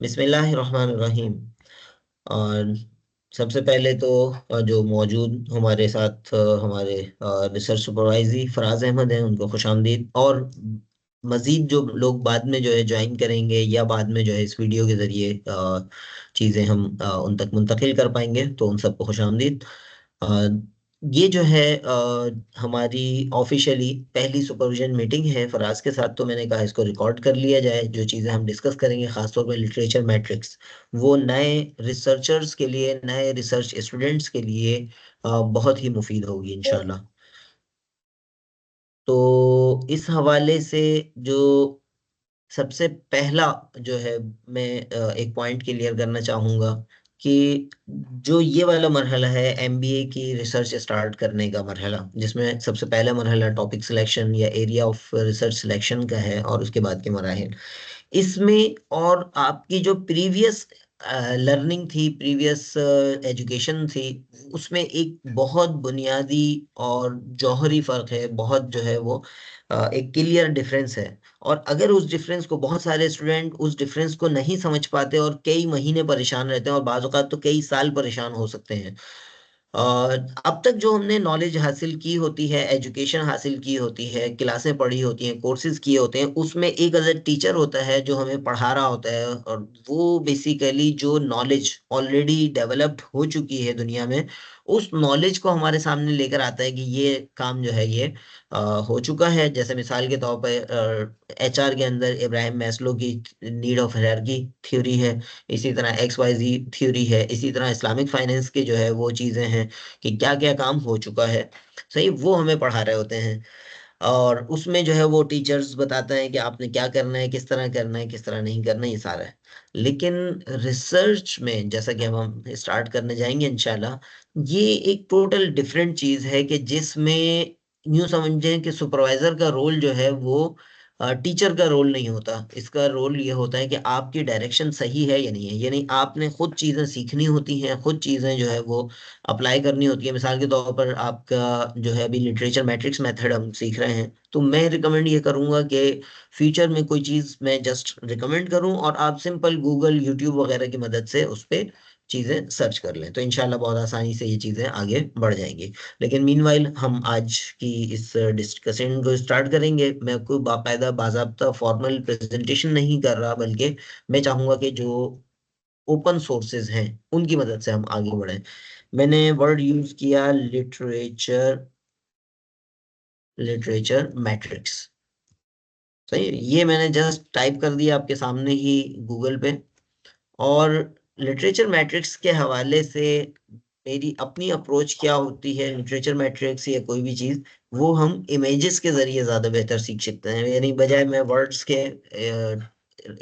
बिस्मिल्लाहिर्रहमानिर्रहीम। और सबसे पहले तो जो मौजूद हमारे साथ हमारे रिसर्च सुपरवाइजर फराज अहमद हैं, उनको खुशामदीद। और मजीद जो लोग बाद में जो है ज्वाइन करेंगे या बाद में जो है इस वीडियो के जरिए चीज़ें हम उन तक मुंतकिल कर पाएंगे, तो उन सबको खुशामदीद। अ, ये जो है हमारी ऑफिशियली पहली सुपरविजन मीटिंग है फराज के साथ, तो मैंने कहा इसको रिकॉर्ड कर लिया जाए। जो चीज़ें हम डिस्कस करेंगे खासतौर पर लिटरेचर मैट्रिक्स, वो नए रिसर्चर्स के लिए, नए रिसर्च स्टूडेंट्स के लिए बहुत ही मुफीद होगी इंशाल्लाह। तो इस हवाले से जो सबसे पहला जो है, मैं एक पॉइंट क्लियर करना चाहूँगा कि जो ये वाला मरहला है एमबीए की रिसर्च स्टार्ट करने का मरहला, जिसमें सबसे पहला मरहला टॉपिक सिलेक्शन या एरिया ऑफ रिसर्च सिलेक्शन का है, और उसके बाद के मराहिल इसमें, और आपकी जो प्रीवियस लर्निंग थी, प्रीवियस एजुकेशन थी, उसमें एक बहुत बुनियादी और जौहरी फर्क है, बहुत जो है वो एक क्लियर डिफरेंस है। और अगर उस डिफरेंस को, बहुत सारे स्टूडेंट उस डिफरेंस को नहीं समझ पाते और कई महीने परेशान रहते हैं, और बाज़ औक़ात तो कई साल परेशान हो सकते हैं। और अब तक जो हमने नॉलेज हासिल की होती है, एजुकेशन हासिल की होती है, क्लासें पढ़ी होती हैं, कोर्सेज किए होते हैं, उसमें एक अदर टीचर होता है जो हमें पढ़ा रहा होता है, और वो बेसिकली जो नॉलेज ऑलरेडी डेवलप्ड हो चुकी है दुनिया में, उस नॉलेज को हमारे सामने लेकर आता है कि ये काम जो है ये हो चुका है। जैसे मिसाल के तौर पर एचआर के अंदर इब्राहिम मैस्लो की नीड ऑफ हायरार्की थ्योरी है, इसी तरह एक्स वाई जी थ्योरी है, इसी तरह इस्लामिक फाइनेंस के जो है वो चीज़ें हैं कि क्या क्या काम हो चुका है, सही वो हमें पढ़ा रहे होते हैं। और उसमें जो है वो टीचर्स बताते हैं कि आपने क्या करना है, किस तरह करना है, किस तरह नहीं करना है, ये सारा है। लेकिन रिसर्च में, जैसा कि हम स्टार्ट करने जाएंगे इंशाल्लाह, ये एक टोटल डिफरेंट चीज़ है कि जिसमें यूँ समझें कि सुपरवाइज़र का रोल जो है वो टीचर का रोल नहीं होता। इसका रोल ये होता है कि आपकी डायरेक्शन सही है या नहीं है, यानी आपने खुद चीज़ें सीखनी होती हैं, खुद चीज़ें जो है वो अप्लाई करनी होती है। मिसाल के तौर पर आपका जो है अभी लिटरेचर मैट्रिक्स मेथड हम सीख रहे हैं, तो मैं रिकमेंड ये करूँगा कि फ्यूचर में कोई चीज़ मैं जस्ट रिकमेंड करूँ और आप सिंपल गूगल, यूट्यूब वगैरह की मदद से उस पे चीज़ें सर्च कर लें, तो इंशाल्लाह बहुत आसानी से ये चीज़ें आगे बढ़ जाएँगी। लेकिन मीनवाइल हम आज की इस डिस्कशन को स्टार्ट करेंगे। मैं कोई बाकायदा बाज़ाब्ता फॉर्मल प्रेज़ेंटेशन नहीं कर रहा, बल्कि मैं चाहूँगा कि जो ओपन सोर्सेज़ हैं, उनकी मदद से हम आगे बढ़ें। मैंने वर्ड यूज़ किया लिटरेचर, लिटरेचर मैट्रिक्स, सही है? ये मैंने जस्ट टाइप कर दिया आपके सामने ही गूगल पे। और लिटरेचर मैट्रिक्स के हवाले से मेरी अपनी अप्रोच क्या होती है, लिटरेचर मैट्रिक्स या कोई भी चीज़, वो हम इमेजेस के ज़रिए ज़्यादा बेहतर सीख सकते हैं। यानी बजाय मैं वर्ड्स के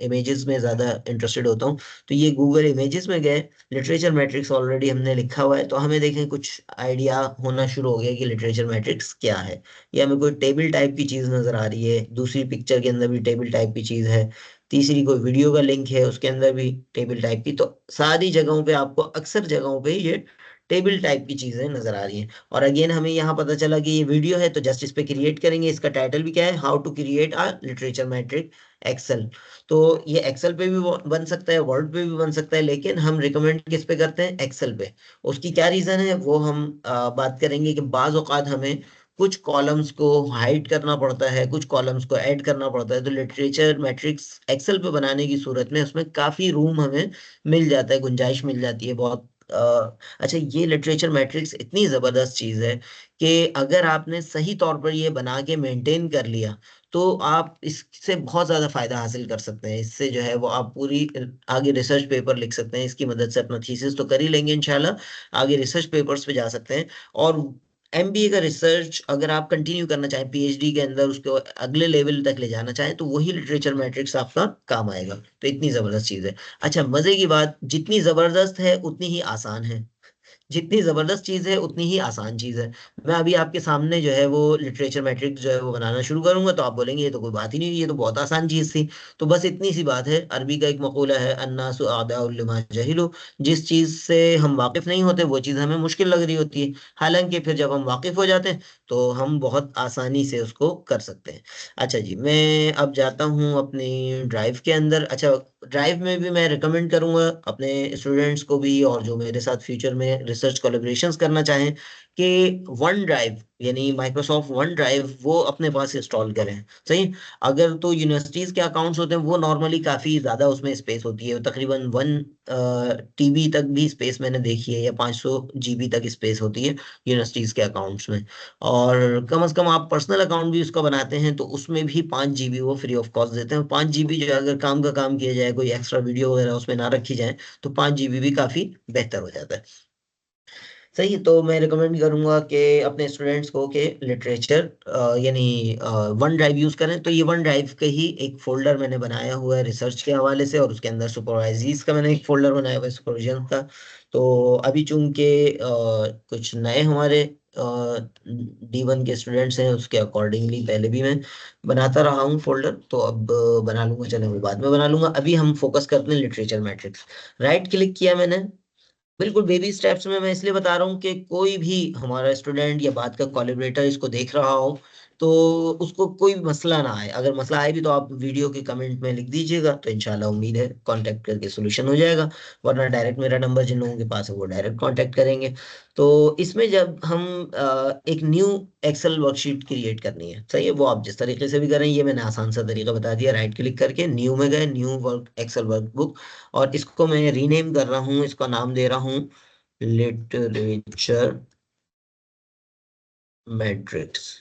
इमेजेस में ज़्यादा इंटरेस्टेड होता हूँ। तो ये गूगल इमेजेस में गए, लिटरेचर मैट्रिक्स ऑलरेडी हमने लिखा हुआ है, तो हमें देखें कुछ आइडिया होना शुरू हो गया कि लिटरेचर मैट्रिक्स क्या है। या हमें कोई टेबल टाइप की चीज़ नज़र आ रही है, दूसरी पिक्चर के अंदर भी टेबल टाइप की चीज़ है, तीसरी कोई वीडियो का लिंक है, उसके अंदर भी टेबल टाइप की। तो सारी जगहों पे आपको, अक्सर जगहों पे ये टेबल टाइप की चीज़ें नज़र आ रही हैं। और अगेन हमें यहाँ पता चला कि ये वीडियो है, तो जस्ट इस पे क्रिएट करेंगे। इसका टाइटल भी क्या है, how to create a literature matrix Excel. तो ये एक्सेल पे भी बन सकता है, वर्ड पे भी बन सकता है, लेकिन हम रिकमेंड किस पे करते हैं, एक्सेल पे। उसकी क्या रीज़न है वो हम बात करेंगे कि बाज़ औक़ात हमें कुछ कॉलम्स को हाइड करना पड़ता है, कुछ कॉलम्स को ऐड करना पड़ता है, तो लिटरेचर मैट्रिक्स एक्सेल पे बनाने की सूरत में उसमें काफ़ी रूम हमें मिल जाता है, गुंजाइश मिल जाती है बहुत। अच्छा, ये लिटरेचर मैट्रिक्स इतनी ज़बरदस्त चीज़ है कि अगर आपने सही तौर पर ये बना के मेंटेन कर लिया, तो आप इससे बहुत ज़्यादा फ़ायदा हासिल कर सकते हैं। इससे जो है वो आप पूरी आगे रिसर्च पेपर लिख सकते हैं, इसकी मदद से अपना थीसिस तो कर ही लेंगे इंशाल्लाह, आगे रिसर्च पेपर्स पे जा सकते हैं। और एमबीए का रिसर्च अगर आप कंटिन्यू करना चाहें, पीएचडी के अंदर उसको अगले लेवल तक ले जाना चाहें, तो वही लिटरेचर मैट्रिक्स आपका काम आएगा। तो इतनी ज़बरदस्त चीज़ है। अच्छा, मज़े की बात, जितनी ज़बरदस्त है उतनी ही आसान है। जितनी ज़बरदस्त चीज़ है, उतनी ही आसान चीज़ है। मैं अभी आपके सामने जो है वो लिटरेचर मैट्रिक्स जो है वो बनाना शुरू करूँगा, तो आप बोलेंगे ये तो कोई बात ही नहीं हुई, ये तो बहुत आसान चीज़ थी। तो बस इतनी सी बात है। अरबी का एक मक़ूला है, अन्नासु अअदाउल लिमा जहिलु। जिस चीज़ से हम वाक़िफ़ नहीं होते, वो चीज़ हमें मुश्किल लग रही होती है। हालाँकि फिर जब हम वाक़िफ़ हो जाते हैं, तो हम बहुत आसानी से उसको कर सकते हैं। अच्छा जी, मैं अब जाता हूँ अपनी ड्राइव के अंदर। अच्छा, ड्राइव में भी मैं रिकमेंड करूंगा अपने स्टूडेंट्स को भी, और जो मेरे साथ फ्यूचर में रिसर्च कोलैबोरेशंस करना चाहें, कि वन ड्राइव यानी माइक्रोसॉफ्ट वन ड्राइव वो अपने पास इंस्टॉल करें। सही। अगर तो यूनिवर्सिटीज के अकाउंट्स होते हैं वो नॉर्मली काफी ज्यादा उसमें स्पेस होती है, तकरीबन 1 TB तक भी स्पेस मैंने देखी है, या 500 GB तक स्पेस होती है यूनिवर्सिटीज के अकाउंट्स में। और कम से कम आप पर्सनल अकाउंट भी उसका बनाते हैं तो उसमें भी 5 GB वो फ्री ऑफ कॉस्ट देते हैं। 5 GB जो है, अगर काम का काम किया जाए, कोई एक्स्ट्रा वीडियो वगैरह उसमें ना रखी जाए, तो 5 GB भी काफी बेहतर हो जाता है। सही। तो मैं रिकमेंड करूंगा कि अपने स्टूडेंट्स को कि लिटरेचर यानी वन ड्राइव यूज करें। तो ये वन ड्राइव का ही एक फोल्डर मैंने बनाया हुआ है रिसर्च के हवाले से, और उसके अंदर सुपरवाइजीज का मैंने एक फोल्डर बनाया हुआ है सुपरविजन का। तो अभी चूंकि कुछ नए हमारे D1 के स्टूडेंट्स हैं, उसके अकॉर्डिंगली पहले भी मैं बनाता रहा हूँ फोल्डर, तो अब बना लूंगा, चलो वो बाद में बना लूंगा। अभी हम फोकस करते हैं लिटरेचर मैट्रिक्स। राइट क्लिक किया मैंने। बिल्कुल बेबी स्टेप्स में मैं इसलिए बता रहा हूँ कि कोई भी हमारा स्टूडेंट या बात का कोलैबोरेटर इसको देख रहा हो तो उसको कोई भी मसला ना आए। अगर मसला आए भी तो आप वीडियो के कमेंट में लिख दीजिएगा, तो इंशाल्लाह उम्मीद है कांटेक्ट करके सोल्यूशन हो जाएगा। वरना डायरेक्ट मेरा नंबर जिन लोगों के पास है वो डायरेक्ट कांटेक्ट करेंगे। तो इसमें जब हम एक न्यू एक्सेल वर्कशीट क्रिएट करनी है, सही है, वो आप जिस तरीके से भी करें, ये मैंने आसान सा तरीका बता दिया। राइट क्लिक करके न्यू में गए, न्यू वर्क एक्सेल वर्कबुक, और इसको मैं रीनेम कर रहा हूँ, इसका नाम दे रहा हूँ लिटरेचर मैट्रिक्स।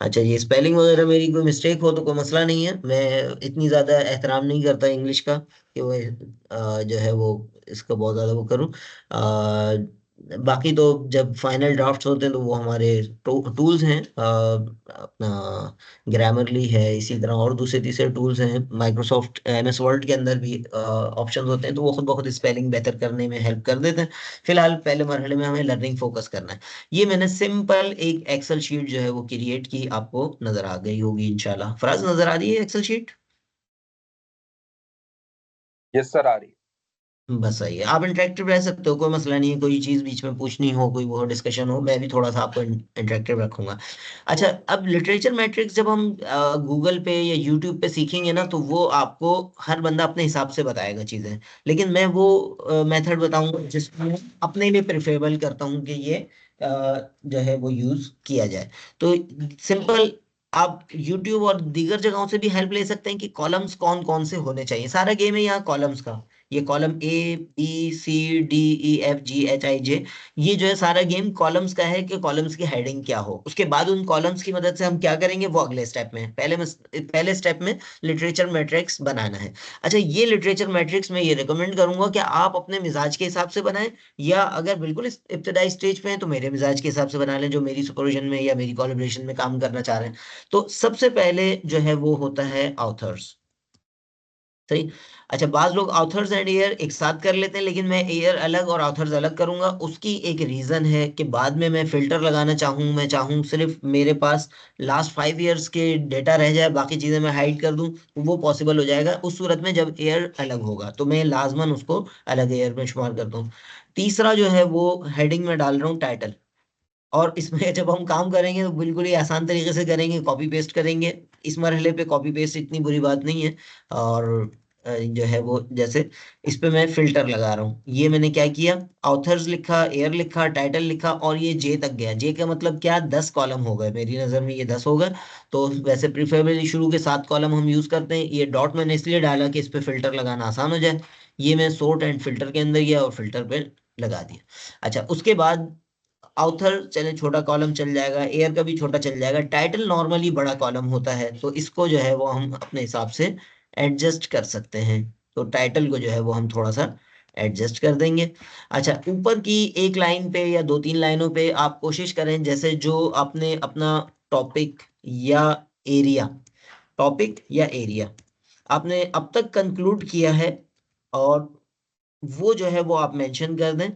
अच्छा, ये स्पेलिंग वगैरह मेरी कोई मिस्टेक हो तो कोई मसला नहीं है, मैं इतनी ज्यादा एहतराम नहीं करता इंग्लिश का कि वो जो है वो इसका बहुत ज्यादा वो करूँ। बाकी तो जब फाइनल ड्राफ्ट्स होते हैं तो वो हमारे टूल्स हैं, अपना ग्रामरली है, इसी तरह और दूसरे तीसरे टूल्स हैं, माइक्रोसॉफ्ट MS वर्ड के अंदर भी ऑप्शंस होते हैं, तो वो खुद ब खुद स्पेलिंग बेहतर करने में हेल्प कर देते हैं। फिलहाल पहले मरहले में हमें लर्निंग फोकस करना है। ये मैंने सिंपल एक एक्सेल शीट जो है वो क्रिएट की, आपको नजर आ गई होगी इंशाल्लाह। फराज, नजर आ रही है एक्सेल शीट? यस सर, आ रही। बस सही है, आप इंटरेक्टिव रह सकते हो, कोई मसला नहीं है। कोई चीज बीच में पूछनी हो, कोई वो डिस्कशन हो, मैं भी थोड़ा सा आपको इंटरेक्टिव रखूंगा। अच्छा, अब लिटरेचर मैट्रिक्स जब हम गूगल पे या यूट्यूब पे सीखेंगे ना, तो वो आपको हर बंदा अपने हिसाब से बताएगा चीजें, लेकिन मैं वो मेथड बताऊंगा जिसमें अपने लिए प्रेफरेबल करता हूँ कि ये जो है वो यूज किया जाए। तो सिंपल, आप YouTube और दीगर जगहों से भी हेल्प ले सकते हैं कि कॉलम्स कौन कौन से होने चाहिए। सारा गेम है यहाँ कॉलम्स का। ये column A B C D E F G H I J, ये जो है सारा गेम कॉलम्स का है कि कॉलम्स की हेडिंग क्या हो। उसके बाद उन कॉलम्स की मदद से हम क्या करेंगे वो अगले स्टेप में है। पहले स्टेप में लिटरेचर मैट्रिक्स बनाना है। अच्छा, ये लिटरेचर मैट्रिक्स में ये रिकमेंड करूंगा कि आप अपने मिजाज के हिसाब से बनाएं, या अगर बिल्कुल इस इब्तदाई स्टेज पे हैं तो मेरे मिजाज के हिसाब से बना लें, जो मेरी सुपरविजन में या मेरी कोलैबोरेशन में काम करना चाह रहे हैं। तो सबसे पहले जो है वो होता है ऑथर्स। सही। अच्छा, बाज लोग ऑथर्स एंड एयर एक साथ कर लेते हैं, लेकिन मैं एयर अलग और ऑथर्स अलग करूंगा। उसकी एक रीजन है कि बाद में मैं फिल्टर लगाना चाहूँ, मैं चाहूँ सिर्फ मेरे पास लास्ट 5 years के डेटा रह जाए, बाकी चीजें मैं हाइड कर दूं, तो वो पॉसिबल हो जाएगा उस सूरत में जब एयर अलग होगा, तो मैं लाजमन उसको अलग एयर में शुमार करता हूँ। तीसरा जो है वो हेडिंग में डाल रहा हूँ टाइटल। और इसमें जब हम काम करेंगे तो बिल्कुल ही आसान तरीके से करेंगे, कॉपी पेस्ट करेंगे। इस मरहले पे कॉपी पेस्ट इतनी बुरी बात नहीं है। और जो है वो जैसे इस पे मैं फिल्टर लगा रहा हूँ, ये मैंने क्या किया, ऑथर्स लिखा, एयर लिखा, टाइटल लिखा, और ये जे तक गया। जे का मतलब क्या, 10 कॉलम हो गए मेरी नज़र में, ये 10 हो गए। तो वैसे प्रिफरेबली शुरू के 7 कॉलम हम यूज करते हैं। ये डॉट मैंने इसलिए डाला कि इस पे फिल्टर लगाना आसान हो जाए। ये मैं सोर्ट एंड फिल्टर के अंदर गया और फिल्टर पे लगा दिया। अच्छा, उसके बाद ऑथर चले छोटा कॉलम चल जाएगा, एयर का भी छोटा चल जाएगा, टाइटल नॉर्मली बड़ा कॉलम होता है, तो इसको जो है वो हम अपने हिसाब से एडजस्ट कर सकते हैं। तो टाइटल को जो है वो हम थोड़ा सा एडजस्ट कर देंगे। अच्छा, ऊपर की एक लाइन पे या 2-3 लाइनों पे आप कोशिश करें, जैसे जो आपने अपना टॉपिक या एरिया, टॉपिक या एरिया आपने अब तक कंक्लूड किया है, और वो जो है वो आप मेंशन कर दें।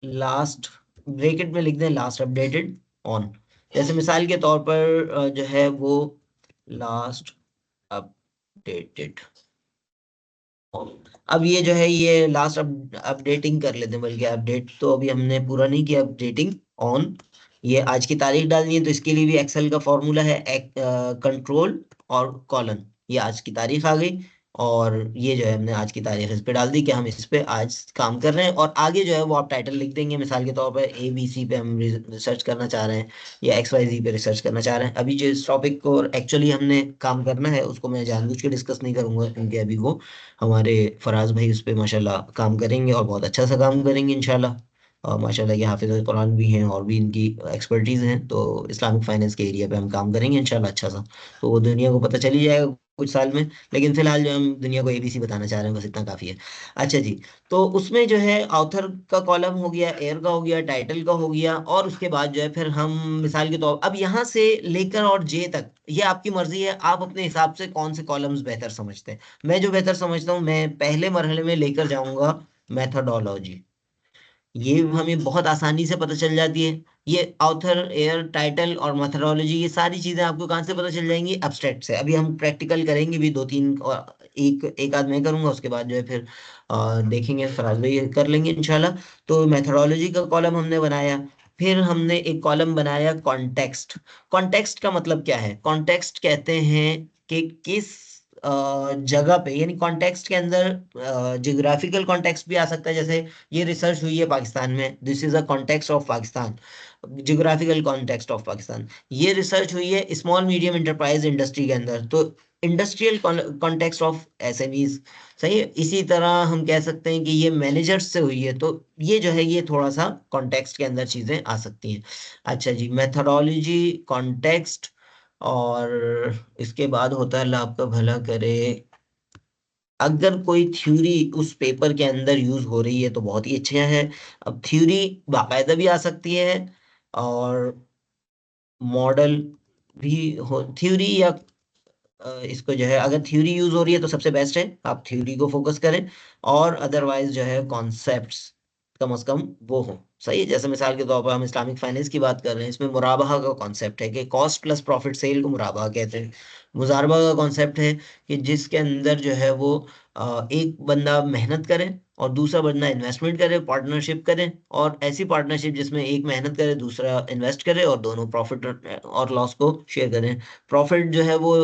लास्ट ब्रैकेट में लिख दें लास्ट अपडेटेड ऑन। जैसे मिसाल के तौर पर जो है वो लास्ट अपडेटेड ऑन। अब ये जो है ये लास्ट अपडेटिंग कर लेते हैं, बल्कि अपडेट तो अभी हमने पूरा नहीं किया, अपडेटिंग ऑन। ये आज की तारीख डालनी है, तो इसके लिए भी एक्सेल का फॉर्मूला है कंट्रोल और कॉलन। ये आज की तारीख आ गई, और ये जो है हमने आज की तारीख इस पे डाल दी कि हम इस पे आज काम कर रहे हैं, और आगे जो है वो आप टाइटल लिख देंगे, मिसाल के तौर पर ABC पे हम रिसर्च करना चाह रहे हैं, या XYZ पे रिसर्च करना चाह रहे हैं। अभी जो इस टॉपिक को एक्चुअली हमने काम करना है उसको मैं जानबूझ के डिस्कस नहीं करूंगा, क्योंकि अभी वो हमारे फराज भाई उस पे माशाल्लाह काम करेंगे और बहुत अच्छा सा काम करेंगे इंशाल्लाह। और माशाल्लाह ये हाफिज़ कुरान भी हैं और भी इनकी एक्सपर्टीज़ हैं, तो इस्लामिक फाइनेंस के एरिया पे हम काम करेंगे इंशाल्लाह अच्छा सा। तो वो दुनिया को पता चल ही जाएगा कुछ साल में, लेकिन फिलहाल जो हम दुनिया को ABC बताना चाह रहे हैं बस इतना काफ़ी है। अच्छा जी। तो उसमें जो है ऑथर का कॉलम हो गया, एयर का हो गया, टाइटल का हो गया, और उसके बाद जो है फिर हम मिसाल के तौर अब यहाँ से लेकर और जे तक ये आपकी मर्जी है, आप अपने हिसाब से कौन से कॉलम्स बेहतर समझते हैं। मैं जो बेहतर समझता हूँ, मैं पहले मरहले में लेकर जाऊंगा मैथोडोलॉजी। ये हमें बहुत आसानी से पता चल जाती है। ये ऑथर, एयर, टाइटल और मेथोडोलॉजी, ये सारी चीजें आपको कहाँ से पता चल जाएंगी, एब्स्ट्रैक्ट से। अभी हम प्रैक्टिकल करेंगे भी दो तीन, और एक एक आध मैं करूंगा, उसके बाद जो है फिर देखेंगे फराज भाई कर लेंगे इंशाल्लाह। तो मेथोडोलॉजी का कॉलम हमने बनाया। फिर हमने एक कॉलम बनाया कॉन्टेक्स्ट। कॉन्टेक्स्ट का मतलब क्या है? कॉन्टेक्स्ट कहते हैं कि किस जगह पे, यानी कॉन्टेक्स्ट के अंदर जियोग्राफिकल कॉन्टेक्स्ट भी आ सकता है। जैसे ये रिसर्च हुई है पाकिस्तान में, this is a context of Pakistan, geographical context of Pakistan. ये रिसर्च हुई है स्मॉल मीडियम इंटरप्राइज इंडस्ट्री के अंदर, तो इंडस्ट्रियल कॉन्टेक्स्ट ऑफ SMEs। सही है। इसी तरह हम कह सकते हैं कि ये मैनेजर्स से हुई है, तो ये जो है ये थोड़ा सा कॉन्टेक्स्ट के अंदर चीजें आ सकती हैं। अच्छा जी, मेथोडोलॉजी, कॉन्टेक्स्ट, और इसके बाद होता है, अल्लाह आपका भला करे, अगर कोई थ्योरी उस पेपर के अंदर यूज हो रही है तो बहुत ही अच्छा है। अब थ्योरी बाकायदा भी आ सकती है, और मॉडल भी हो, थ्योरी या इसको जो है अगर थ्योरी यूज हो रही है तो सबसे बेस्ट है आप थ्योरी को फोकस करें, और अदरवाइज जो है कॉन्सेप्ट्स कम से कम वो हो। सही है। जैसे मिसाल के तौर पर हम इस्लामिक फाइनेंस की बात कर रहे हैं, इसमें मुराबाहा का कॉन्सेप्ट है कि कॉस्ट प्लस प्रॉफिट सेल को मुराबाहा कहते हैं। मुजारबा का कॉन्सेप्ट है कि जिसके अंदर जो है वो एक बंदा मेहनत करे और दूसरा बंदा इन्वेस्टमेंट करे, पार्टनरशिप करे, और ऐसी पार्टनरशिप जिसमें एक मेहनत करे दूसरा इन्वेस्ट करे, और दोनों प्रॉफिट और लॉस को शेयर करें। प्रॉफिट जो है वो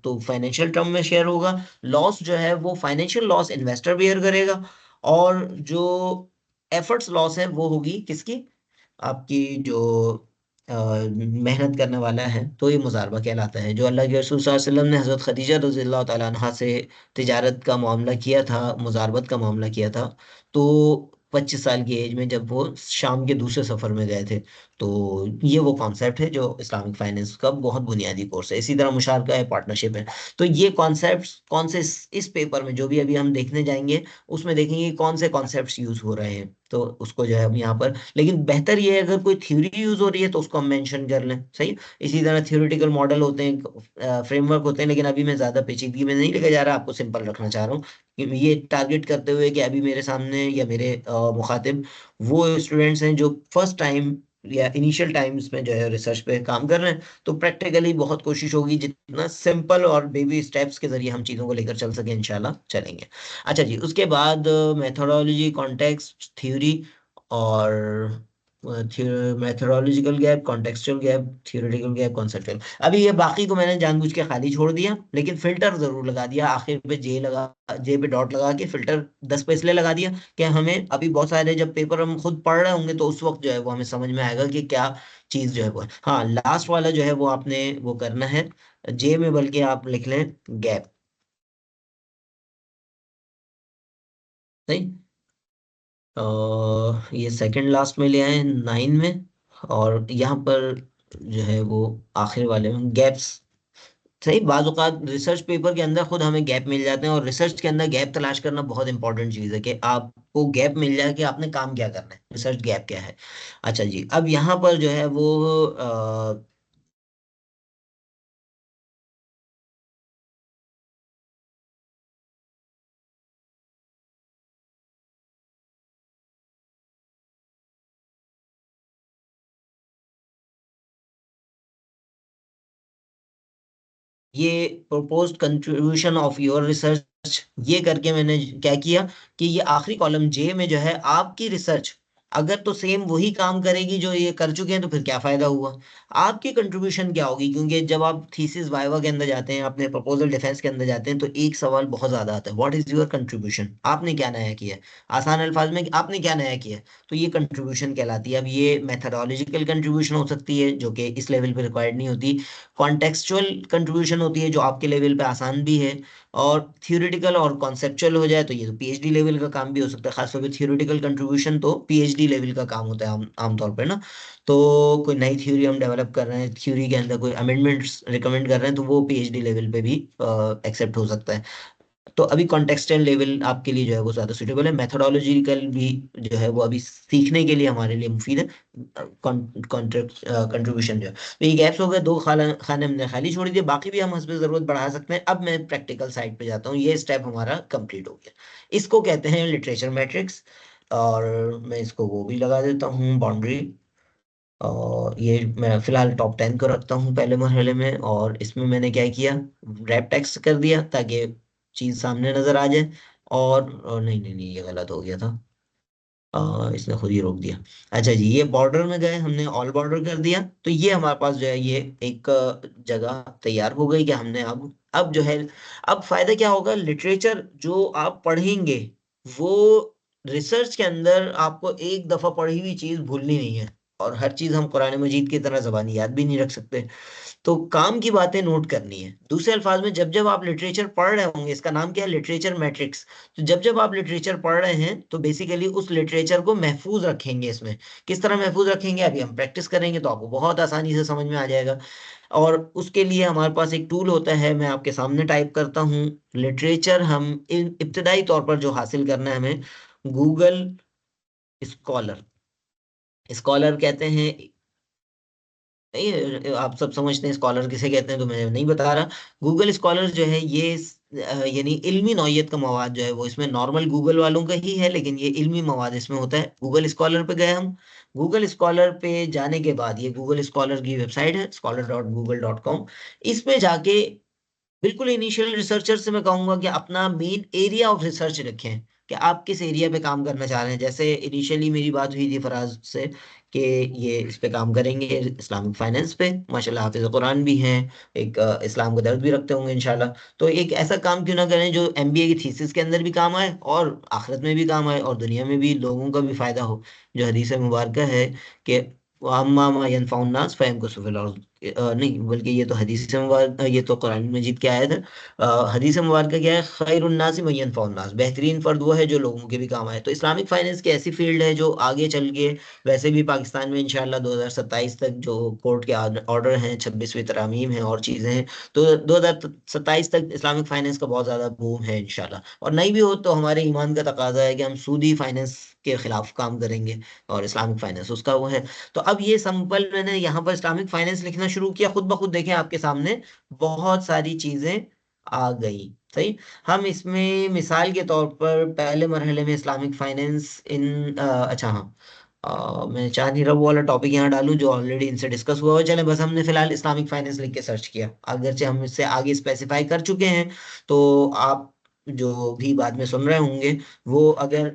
तो फाइनेंशियल टर्म में शेयर होगा, लॉस जो है वो फाइनेंशियल लॉस इन्वेस्टर बेयर करेगा, और जो एफर्ट्स लॉस है वो होगी किसकी, आपकी जो मेहनत करने वाला है। तो ये मुजारबा कहलाता है। जो अल्लाह के रसूल सल्लल्लाहु अलैहि वसल्लम ने हज़रत खदीजा रज़ियल्लाहु ताला अन्हा से तिजारत का मामला किया था, मुजारबत का मामला किया था, तो 25 साल की एज में जब वो शाम के दूसरे सफ़र में गए थे। तो ये वो कॉन्सेप्ट है जो इस्लामिक फाइनेंस का बहुत बुनियादी कोर्स है। इसी तरह मुशारका है, पार्टनरशिप है। तो ये कॉन्सेप्ट्स कौन से इस पेपर में जो भी अभी हम देखने जाएंगे उसमें देखेंगे कि कौन से कॉन्सेप्ट्स यूज हो रहे हैं, तो उसको जो है हम यहाँ पर, लेकिन बेहतर ये है अगर कोई थ्योरी यूज हो रही है तो उसको हम मेंशन कर लें। सही है? इसी तरह थ्योरेटिकल मॉडल होते हैं, फ्रेमवर्क होते हैं, लेकिन अभी मैं ज्यादा पेचीदगी में नहीं लेके जा रहा, आपको सिंपल रखना चाह रहा हूँ, कि ये टारगेट करते हुए कि अभी मेरे सामने या मेरे मुखातिब वो स्टूडेंट्स हैं जो फर्स्ट टाइम या इनिशियल टाइम्स में जो है रिसर्च पे काम कर रहे हैं। तो प्रैक्टिकली बहुत कोशिश होगी जितना सिंपल और बेबी स्टेप्स के जरिए हम चीज़ों को लेकर चल सके, इंशाल्लाह चलेंगे। अच्छा जी, उसके बाद मेथोडोलॉजी, कॉन्टेक्स्ट, थ्योरी, और methodological gap, contextual gap, theoretical gap, conceptual. अभी ये बाकी को मैंने जानबूझ के खाली छोड़ दिया, लेकिन फिल्टर जरूर लगा दिया आखिर पे, जे पे डॉट लगा के फिल्टर 10 पे इसलिए लगा दिया कि हमें अभी बहुत सारे जब पेपर हम खुद पढ़ रहे होंगे तो उस वक्त जो है वो हमें समझ में आएगा कि क्या चीज जो है वो है। हाँ, लास्ट वाला जो है वो आपने वो करना है जे में, बल्कि आप लिख लें गैप। सही। ये सेकंड लास्ट में ले आए 9 में, और यहाँ पर जो है वो आखिर वाले में गैप्स। सही। बाज़ औक़ात रिसर्च पेपर के अंदर खुद हमें गैप मिल जाते हैं, और रिसर्च के अंदर गैप तलाश करना बहुत इंपॉर्टेंट चीज़ है कि आपको गैप मिल जाए कि आपने काम क्या करना है, रिसर्च गैप क्या है। अच्छा जी, अब यहाँ पर जो है वो ये proposed contribution of your research, ये करके मैंने क्या किया कि ये आखिरी कॉलम जे में जो है आपकी रिसर्च, अगर तो सेम वही काम करेगी जो ये कर चुके हैं, तो फिर क्या फायदा हुआ? आपकी कंट्रीब्यूशन क्या होगी? क्योंकि जब आप थीसिस वाइवा के अंदर जाते हैं, अपने प्रपोजल डिफेंस के अंदर जाते हैं, तो एक सवाल बहुत ज्यादा आता है, व्हाट इज योर कंट्रीब्यूशन? आपने क्या नया किया है? आसान अल्फाज में आपने क्या नया किया है? तो ये कंट्रीब्यूशन कहलाती है। अब ये मेथडोलॉजिकल कंट्रीब्यूशन हो सकती है, जो कि इस लेवल पे रिक्वायर्ड नहीं होती। कॉन्टेक्सचुअल कंट्रीब्यूशन होती है, जो आपके लेवल पे आसान भी है। और थियोरेटिकल और कॉन्सेप्चुअल हो जाए तो ये तो पीएचडी लेवल का काम भी हो सकता है। खासतौर पे थियोरेटिकल कंट्रीब्यूशन तो पीएचडी लेवल का काम होता है आमतौर पे ना। तो कोई नई थ्योरी हम डेवलप कर रहे हैं, थ्योरी के अंदर कोई अमेंडमेंट्स रिकमेंड कर रहे हैं, तो वो पीएचडी लेवल पे भी एक्सेप्ट हो सकता है। तो अभी कॉन्टेक्सचुअल लेवल आपके लिए जो है वो ज्यादा सुटेबल है। मेथोडोलॉजिकल भी जो है वो अभी सीखने के लिए हमारे लिए मुफीद है। कंट्रीब्यूशन जो है, तो ये गैप्स हो गए, दो खाना खाने हमने खाली छोड़ दिए, बाकी भी हम हस्ब जरूरत बढ़ा सकते हैं। अब मैं प्रैक्टिकल साइड पे जाता हूँ, ये स्टेप हमारा कंप्लीट हो गया। इसको कहते हैं लिटरेचर मैट्रिक्स। और मैं इसको वो भी लगा देता हूँ बाउंड्री। और ये मैं फिलहाल टॉप 10 को रखता हूँ पहले मरहले में। और इसमें मैंने क्या किया, रैप टेक्स्ट कर दिया ताकि चीज सामने नजर आ जाए। और नहीं नहीं नहीं, ये गलत हो गया था। इसने खुद ही रोक दिया। अच्छा जी, ये बॉर्डर में गए, हमने ऑल बॉर्डर कर दिया, तो ये हमारे पास जो है ये एक जगह तैयार हो गई कि हमने अब जो है, अब फायदा क्या होगा? लिटरेचर जो आप पढ़ेंगे वो रिसर्च के अंदर आपको एक दफा पढ़ी हुई चीज भूलनी नहीं है। और हर चीज हम कुरान मजीद की तरह जबानी याद भी नहीं रख सकते। तो काम की बातें नोट करनी है। दूसरे अल्फाज में, जब जब आप लिटरेचर पढ़ रहे होंगे, इसका नाम क्या है? Literature matrix. तो जब जब आप लिटरेचर पढ़ रहे हैं तो बेसिकली उस लिटरेचर को महफूज रखेंगे। इसमें किस तरह महफूज रखेंगे अभी हम प्रैक्टिस करेंगे, तो आपको बहुत आसानी से समझ में आ जाएगा। और उसके लिए हमारे पास एक टूल होता है, मैं आपके सामने टाइप करता हूँ। लिटरेचर हम इब्तदाई तौर पर जो हासिल करना है हमें, गूगल स्कॉलर। स्कॉलर कहते हैं, नहीं आप सब समझते हैं स्कॉलर किसे कहते हैं, तो मैं नहीं बता रहा। गूगल स्कॉलर जो है ये यानी इल्मी नौइयत का मवाद जो है वो इसमें नॉर्मल गूगल वालों का ही है, लेकिन ये इल्मी मवाद इसमें होता है। गूगल स्कॉलर पे गए हम। गूगल स्कॉलर पे जाने के बाद, ये गूगल स्कॉलर की वेबसाइट है, scholar.google.com। इसमें जाके बिल्कुल इनिशियल रिसर्चर से मैं कहूंगा कि अपना मेन एरिया ऑफ रिसर्च रखें, कि आप किस एरिया पे काम करना चाह रहे हैं। जैसे इनिशियली मेरी बात हुई थी फराज से कि ये इस पे काम करेंगे, इस्लामिक फाइनेंस पे। माशाल्लाह हाफिज कुरान भी हैं, एक इस्लाम का दर्द भी रखते होंगे इंशाल्लाह। तो एक ऐसा काम क्यों ना करें जो एमबीए की थीसिस के अंदर भी काम आए, और आखिरत में भी काम आए, और दुनिया में भी लोगों का भी फायदा हो। जो हदीस मुबारक है कि अम्मा मा यनफउन नास फयमकुसु फिल अर्ज़। नहीं, बल्कि ये तो हदीस मुबारक, ये तो कुरान मजीद की आयत है। हदीस मुबारक क्या है? खैरुन नास मन यनफउन नास, बेहतरीन फर्द वो है जो लोगों के भी काम आए। तो इस्लामिक फाइनेंस की ऐसी फील्ड है जो आगे चल के, वैसे भी पाकिस्तान में इंशाल्लाह 2027 तक जो कोर्ट के ऑर्डर हैं, 26वीं तरमीम है और चीजें हैं, तो 2027 तक इस्लामिक फाइनेंस का बहुत ज्यादा बूम है इंशाल्लाह। और नहीं भी हो तो हमारे ईमान का तकाजा है कि हम सूदी फाइनेंस के खिलाफ काम करेंगे, और इस्लामिक फाइनेंस उसका वो है। तो अब ये सिंपल मैंने यहाँ पर इस्लामिक फाइनेंस लिखना शुरू किया, खुद ब खुद देखें आपके सामने बहुत सारी चीजें आ गई। सही। हम इसमें मिसाल के तौर पर पहले मरहले में इस्लामिक फाइनेंस इन अच्छा हाँ, मैं चाह नहीं रहा वो वाला टॉपिक यहाँ डालूं जो ऑलरेडी इनसे डिस्कस हुआ है। चले, बस हमने फिलहाल इस्लामिक फाइनेंस लिख के सर्च किया, अगरचे हम इससे आगे स्पेसिफाई कर चुके हैं। तो आप जो भी बाद में सुन रहे होंगे, वो अगर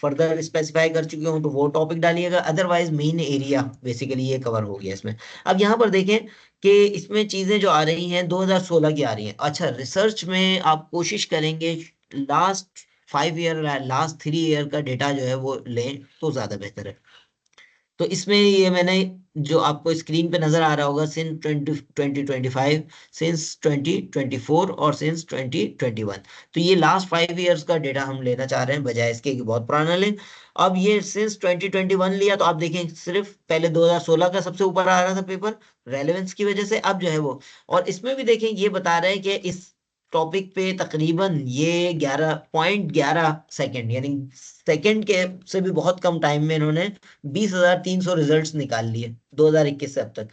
फर्दर स्पेसिफाई कर चुके हो तो वो टॉपिक डालिएगा, अदरवाइज मेन एरिया बेसिकली ये कवर हो गया इसमें। अब यहाँ पर देखें कि इसमें चीजें जो आ रही हैं 2016 की आ रही हैं। अच्छा, रिसर्च में आप कोशिश करेंगे लास्ट 5 ईयर, लास्ट 3 ईयर का डेटा जो है वो लें तो ज्यादा बेहतर है। तो इसमें ये मैंने, जो आपको स्क्रीन पे नजर आ रहा होगा, सिंस 2025, सिंस 2024 और सिंस 2021, तो ये लास्ट 5 ईयर्स का डेटा हम लेना चाह रहे हैं, बजाय इसके कि बहुत पुराना लें। अब ये सिंस 2021 लिया, तो आप देखें सिर्फ पहले 2016 का सबसे ऊपर आ रहा था पेपर, रेलेवेंस की वजह से। अब जो है वो, और इसमें भी देखें ये बता रहे हैं कि इस टॉपिक पे तकरीबन ये 11.11 सेकेंड, यानी सेकेंड के से भी बहुत कम टाइम में इन्होंने 20,300 रिजल्ट्स निकाल लिए 2021 से अब तक।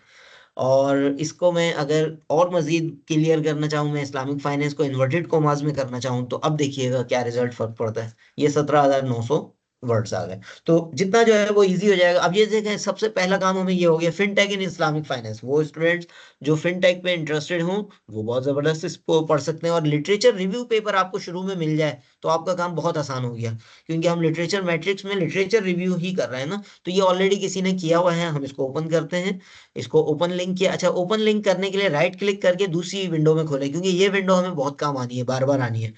और इसको मैं अगर और मजीद क्लियर करना चाहूँ, मैं इस्लामिक फाइनेंस को इन्वर्टेड कॉमास में करना चाहूँ, तो अब देखिएगा क्या रिजल्ट फर्क पड़ता है। ये 17,900 वर्ड्स आ गए। तो जितना जो है वो इजी हो जाएगा। अब ये देखें, सबसे पहला काम हमें ये हो गया, फिनटेक इन इस्लामिक फाइनेंस। वो स्टूडेंट्स जो फिनटेक पे इंटरेस्टेड हों वो बहुत जबरदस्त इसको पढ़ सकते हैं। और लिटरेचर रिव्यू पेपर आपको शुरू में मिल जाए तो आपका काम बहुत आसान हो गया, क्योंकि हम लिटरेचर मैट्रिक्स में लिटरेचर रिव्यू ही कर रहे हैं ना। तो ये ऑलरेडी किसी ने किया हुआ है, हम इसको ओपन करते हैं। इसको ओपन लिंक किया। अच्छा, ओपन लिंक करने के लिए राइट क्लिक करके दूसरी विंडो में खोलें, क्योंकि ये विंडो हमें बहुत काम आनी है, बार बार आनी है।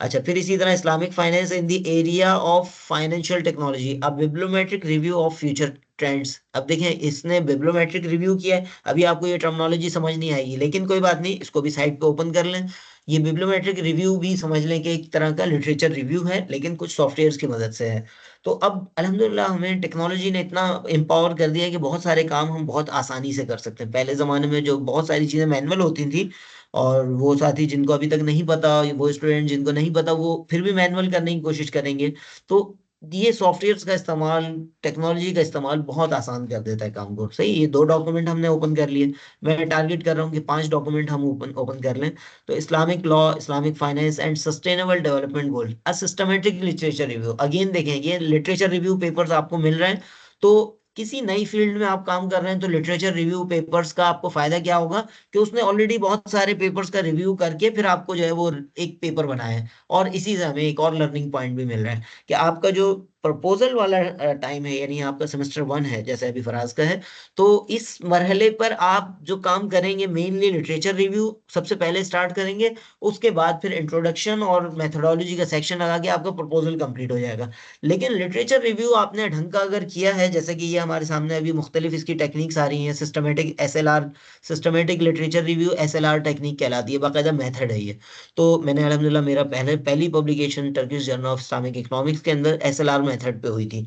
अच्छा, फिर इसी तरह Islamic finance in the area of financial technology, अब बिब्लोमेट्रिक रिव्यू ऑफ फ्यूचर ट्रेंड्स। अब देखें, इसने बिब्लोमेट्रिक रिव्यू किया है। अभी आपको ये टर्मिनोलॉजी समझ नहीं आएगी, लेकिन कोई बात नहीं, इसको भी साइट पे ओपन कर लें। ये बिब्लोमेट्रिक रिव्यू भी समझ लें कि एक तरह का लिटरेचर रिव्यू है, लेकिन कुछ सॉफ्टवेयर्स की मदद से है। तो अब अल्हम्दुलिल्लाह हमें टेक्नोलॉजी ने इतना एम्पावर कर दिया है कि बहुत सारे काम हम बहुत आसानी से कर सकते हैं। पहले ज़माने में जो बहुत सारी चीज़ें मैनुअल होती थी, और वो साथी जिनको अभी तक नहीं पता, वो स्टूडेंट जिनको नहीं पता, वो फिर भी मैनुअल करने की कोशिश करेंगे। तो ये सॉफ्टवेयर्स का इस्तेमाल, टेक्नोलॉजी का इस्तेमाल बहुत आसान कर देता है काम को। सही, ये 2 डॉक्यूमेंट हमने ओपन कर लिए। मैं टारगेट कर रहा हूँ कि 5 डॉक्यूमेंट हम ओपन ओपन कर लें। तो Islamic law, Islamic finance and sustainable development goal, a systematic literature review. Again देखें, ये लिटरेचर रिव्यू पेपर्स आपको मिल रहे हैं। तो किसी नई फील्ड में आप काम कर रहे हैं तो लिटरेचर रिव्यू पेपर्स का आपको फायदा क्या होगा, कि उसने ऑलरेडी बहुत सारे पेपर्स का रिव्यू करके फिर आपको जो है वो एक पेपर बनाया है। और इसी से हमें एक और लर्निंग पॉइंट भी मिल रहा है, कि आपका जो प्रपोजल वाला टाइम है, यानी आपका सेमेस्टर 1 है जैसे अभी फराज का है, तो इस मरहले पर आप जो काम करेंगे मेनली लिटरेचर रिव्यू सबसे पहले स्टार्ट करेंगे। उसके बाद फिर इंट्रोडक्शन और मेथोडोलॉजी का सेक्शन लगा के आपका प्रपोजल कंप्लीट हो जाएगा। लेकिन लिटरेचर रिव्यू आपने ढंग का अगर किया है, जैसे कि ये हमारे सामने अभी मुख्तलिफ इसकी टेक्निक्स आ रही हैं, systematic SLR, systematic literature review SLR technique कहलाती है, बाकायदा मेथड है ये। तो मैंने अल्हम्दुलिल्लाह, मेरा पहली publication Turkish journal of Islamic economics के अंदर एसएलआर मेथड पे हुई थी।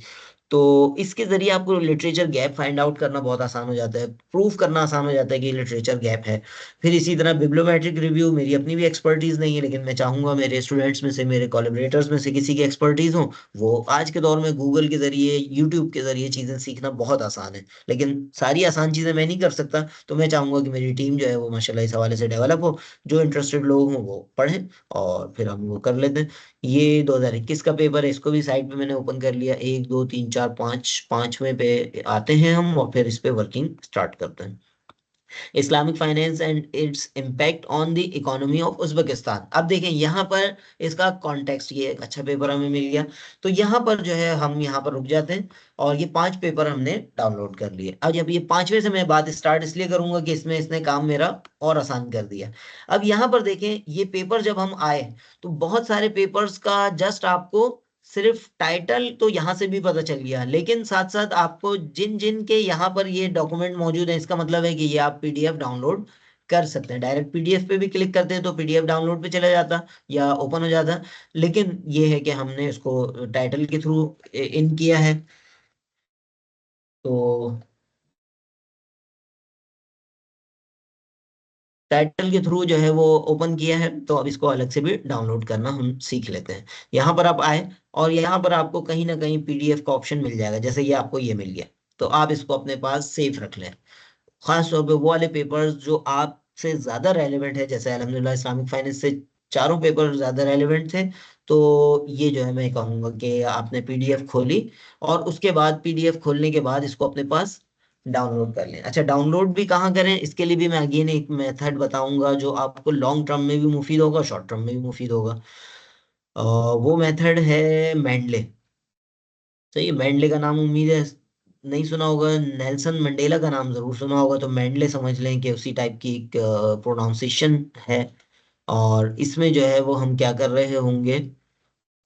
तो इसके जरिए आपको लिटरेचर गैप फाइंड आउट करना बहुत आसान हो जाता है, प्रूफ करना आसान हो जाता है कि लिटरेचर गैप है। फिर इसी तरह बिब्लोमेट्रिक रिव्यू, मेरी अपनी भी एक्सपर्टीज नहीं है, लेकिन मैं चाहूंगा मेरे स्टूडेंट्स में से, मेरे कोलैबोरेटर्स में से किसी की एक्सपर्टीज हो। वो आज के दौर में गूगल के जरिए, यूट्यूब के जरिए चीजें सीखना बहुत आसान है, लेकिन सारी आसान चीजें मैं नहीं कर सकता। तो मैं चाहूंगा कि मेरी टीम जो है वो माशाल्लाह इस हवाले से डेवलप हो, जो इंटरेस्टेड लोग हों वो पढ़ें, और फिर हम वो कर लेते हैं। ये 2021 का पेपर है, इसको भी साइट पे मैंने ओपन कर लिया। 1 2 3 4 5, पांचवें पे आते हैं हम, और फिर इस पे वर्किंग स्टार्ट करते हैं। Islamic finance and its impact on the economy of Uzbekistan. अब देखें यहाँ पर इसका कॉन्टेक्स्ट, ये एक अच्छा पेपर हमें मिल गया। तो यहाँ पर जो है हम यहाँ पर रुक जाते हैं, और ये 5 पेपर हमने डाउनलोड कर लिए। अब जब ये 5वें से मैं बात स्टार्ट इसलिए करूंगा कि इसमें इसने काम मेरा और आसान कर दिया। अब यहाँ पर देखें, ये पेपर जब हम आए, तो बहुत सारे पेपर्स का जस्ट आपको सिर्फ टाइटल तो यहाँ से भी पता चल गया, लेकिन साथ साथ आपको जिन जिन के यहाँ पर ये डॉक्यूमेंट मौजूद है, इसका मतलब है कि ये आप पीडीएफ डाउनलोड कर सकते हैं। डायरेक्ट पीडीएफ पे भी क्लिक करते हैं तो पीडीएफ डाउनलोड पे चला जाता या ओपन हो जाता। लेकिन ये है कि हमने इसको टाइटल के थ्रू इन किया है। तो टाइटल के थ्रू जो है वो ओपन किया है, तो अब इसको अलग से भी डाउनलोड करना हम सीख लेते हैं। यहाँ पर आप आए, और यहाँ पर आपको कहीं ना कहीं पीडीएफ का ऑप्शन मिल जाएगा, जैसे ये आपको ये मिल गया। तो आप इसको अपने पास सेव रख लें। खास तौर पे वो वाले पेपर्स जो आपसे ज्यादा रेलेवेंट है, जैसे अल्हम्दुलिल्लाह इस्लामिक फाइनेंस से चारों पेपर ज्यादा रेलेवेंट थे। तो ये जो है मैं कहूँगा कि आपने पीडीएफ खोली, और उसके बाद पीडीएफ खोलने के बाद इसको अपने पास डाउनलोड कर लें। अच्छा, डाउनलोड भी कहाँ करें, इसके लिए भी मैं अगेन एक मेथड बताऊंगा जो आपको लॉन्ग टर्म में भी मुफीद होगा, शॉर्ट टर्म में भी मुफीद होगा। वो मेथड है मेंडले। सही है, मेंडले का नाम उम्मीद है नहीं सुना होगा, नेल्सन मंडेला का नाम जरूर सुना होगा। तो मेंडले समझ लें कि उसी टाइप की एक प्रोनाउंसिएशन है। और इसमें जो है वो हम क्या कर रहे होंगे,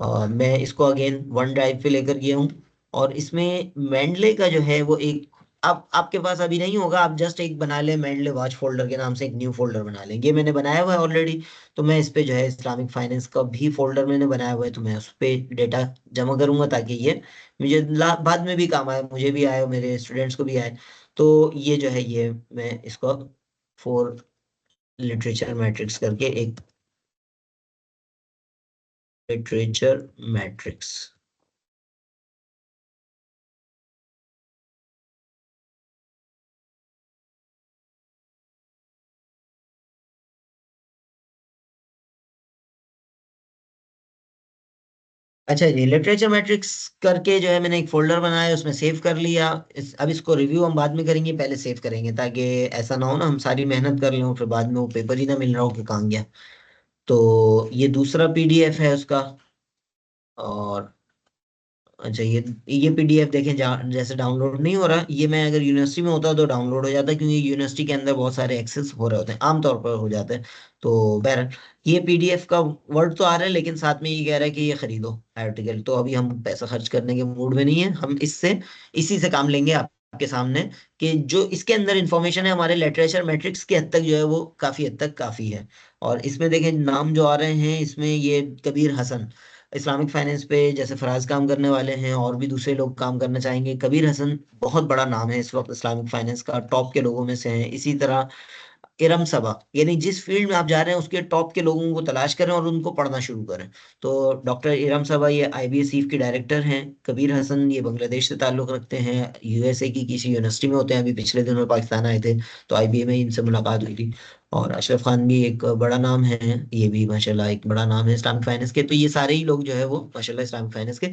मैं इसको अगेन वन ड्राइव पे लेकर गया हूँ। और इसमें मेंडले का जो है वो एक, आप आपके पास अभी नहीं होगा, आप जस्ट एक बना लें, मेंडले वॉच फोल्डर के नाम से एक न्यू फोल्डर बना लें। ये मैंने बनाया हुआ है ऑलरेडी। तो मैं इस पे जो है इस्लामिक फाइनेंस का भी फोल्डर मैंने बनाया हुआ है, तो मैं उस पे डेटा जमा करूंगा, ताकि ये मुझे बाद में भी काम आए, मुझे भी आए और मेरे स्टूडेंट्स को भी आए। तो ये जो है ये मैं इसको फोर लिटरेचर मैट्रिक्स करके एक लिटरेचर मैट्रिक्स अच्छा जी, लिटरेचर मैट्रिक्स करके जो है मैंने एक फोल्डर बनाया है, उसमें सेव कर लिया। अब इसको रिव्यू हम बाद में करेंगे, पहले सेव करेंगे, ताकि ऐसा ना हो ना हम सारी मेहनत कर लें और फिर बाद में वो पेपर ही ना मिल रहा हो कि कहाँ गया। तो ये दूसरा पीडीएफ है उसका। और अच्छा, ये पीडीएफ देखें, जहाँ जैसे डाउनलोड नहीं हो रहा, ये मैं अगर यूनिवर्सिटी में होता तो डाउनलोड हो जाता, क्योंकि यूनिवर्सिटी के अंदर बहुत सारे एक्सेस हो रहे होते हैं, आमतौर पर हो जाते हैं। तो बहरहाल, ये पीडीएफ का वर्ड तो आ रहा है, लेकिन साथ में ये कह रहा है कि ये खरीदो आर्टिकल। तो अभी हम पैसा खर्च करने के मूड में नहीं है, हम इससे इसी से काम लेंगे आपके सामने, कि जो इसके अंदर इंफॉर्मेशन है हमारे लिटरेचर मैट्रिक्स की हद तक जो है वो काफी हद तक काफी है। और इसमें देखें नाम जो आ रहे हैं, इसमें ये कबीर हसन इस्लामिक फाइनेंस पे जैसे फराज काम करने वाले हैं, और भी दूसरे लोग काम करना चाहेंगे। कबीर हसन बहुत बड़ा नाम है इस वक्त इस्लामिक फाइनेंस का, टॉप के लोगों में से हैं। इसी तरह इरम सबा, यानी जिस फील्ड में आप जा रहे हैं उसके टॉप के लोगों को तलाश करें और उनको पढ़ना शुरू करें। तो डॉक्टर इरम सबा ये आईबीएसई की डायरेक्टर हैं। कबीर हसन ये बांग्लादेश से ताल्लुक रखते हैं, यूएसए की किसी यूनिवर्सिटी में होते हैं, अभी पिछले दिनों में पाकिस्तान आए थे, तो आईबीए में इनसे मुलाकात हुई थी। और अशरफ खान भी एक बड़ा नाम है, ये भी माशाल्लाह एक बड़ा नाम है इस्लामिक फाइनेंस के। तो ये सारे ही लोग जो है वो माशाल्लाह इस्लामिक फाइनेंस के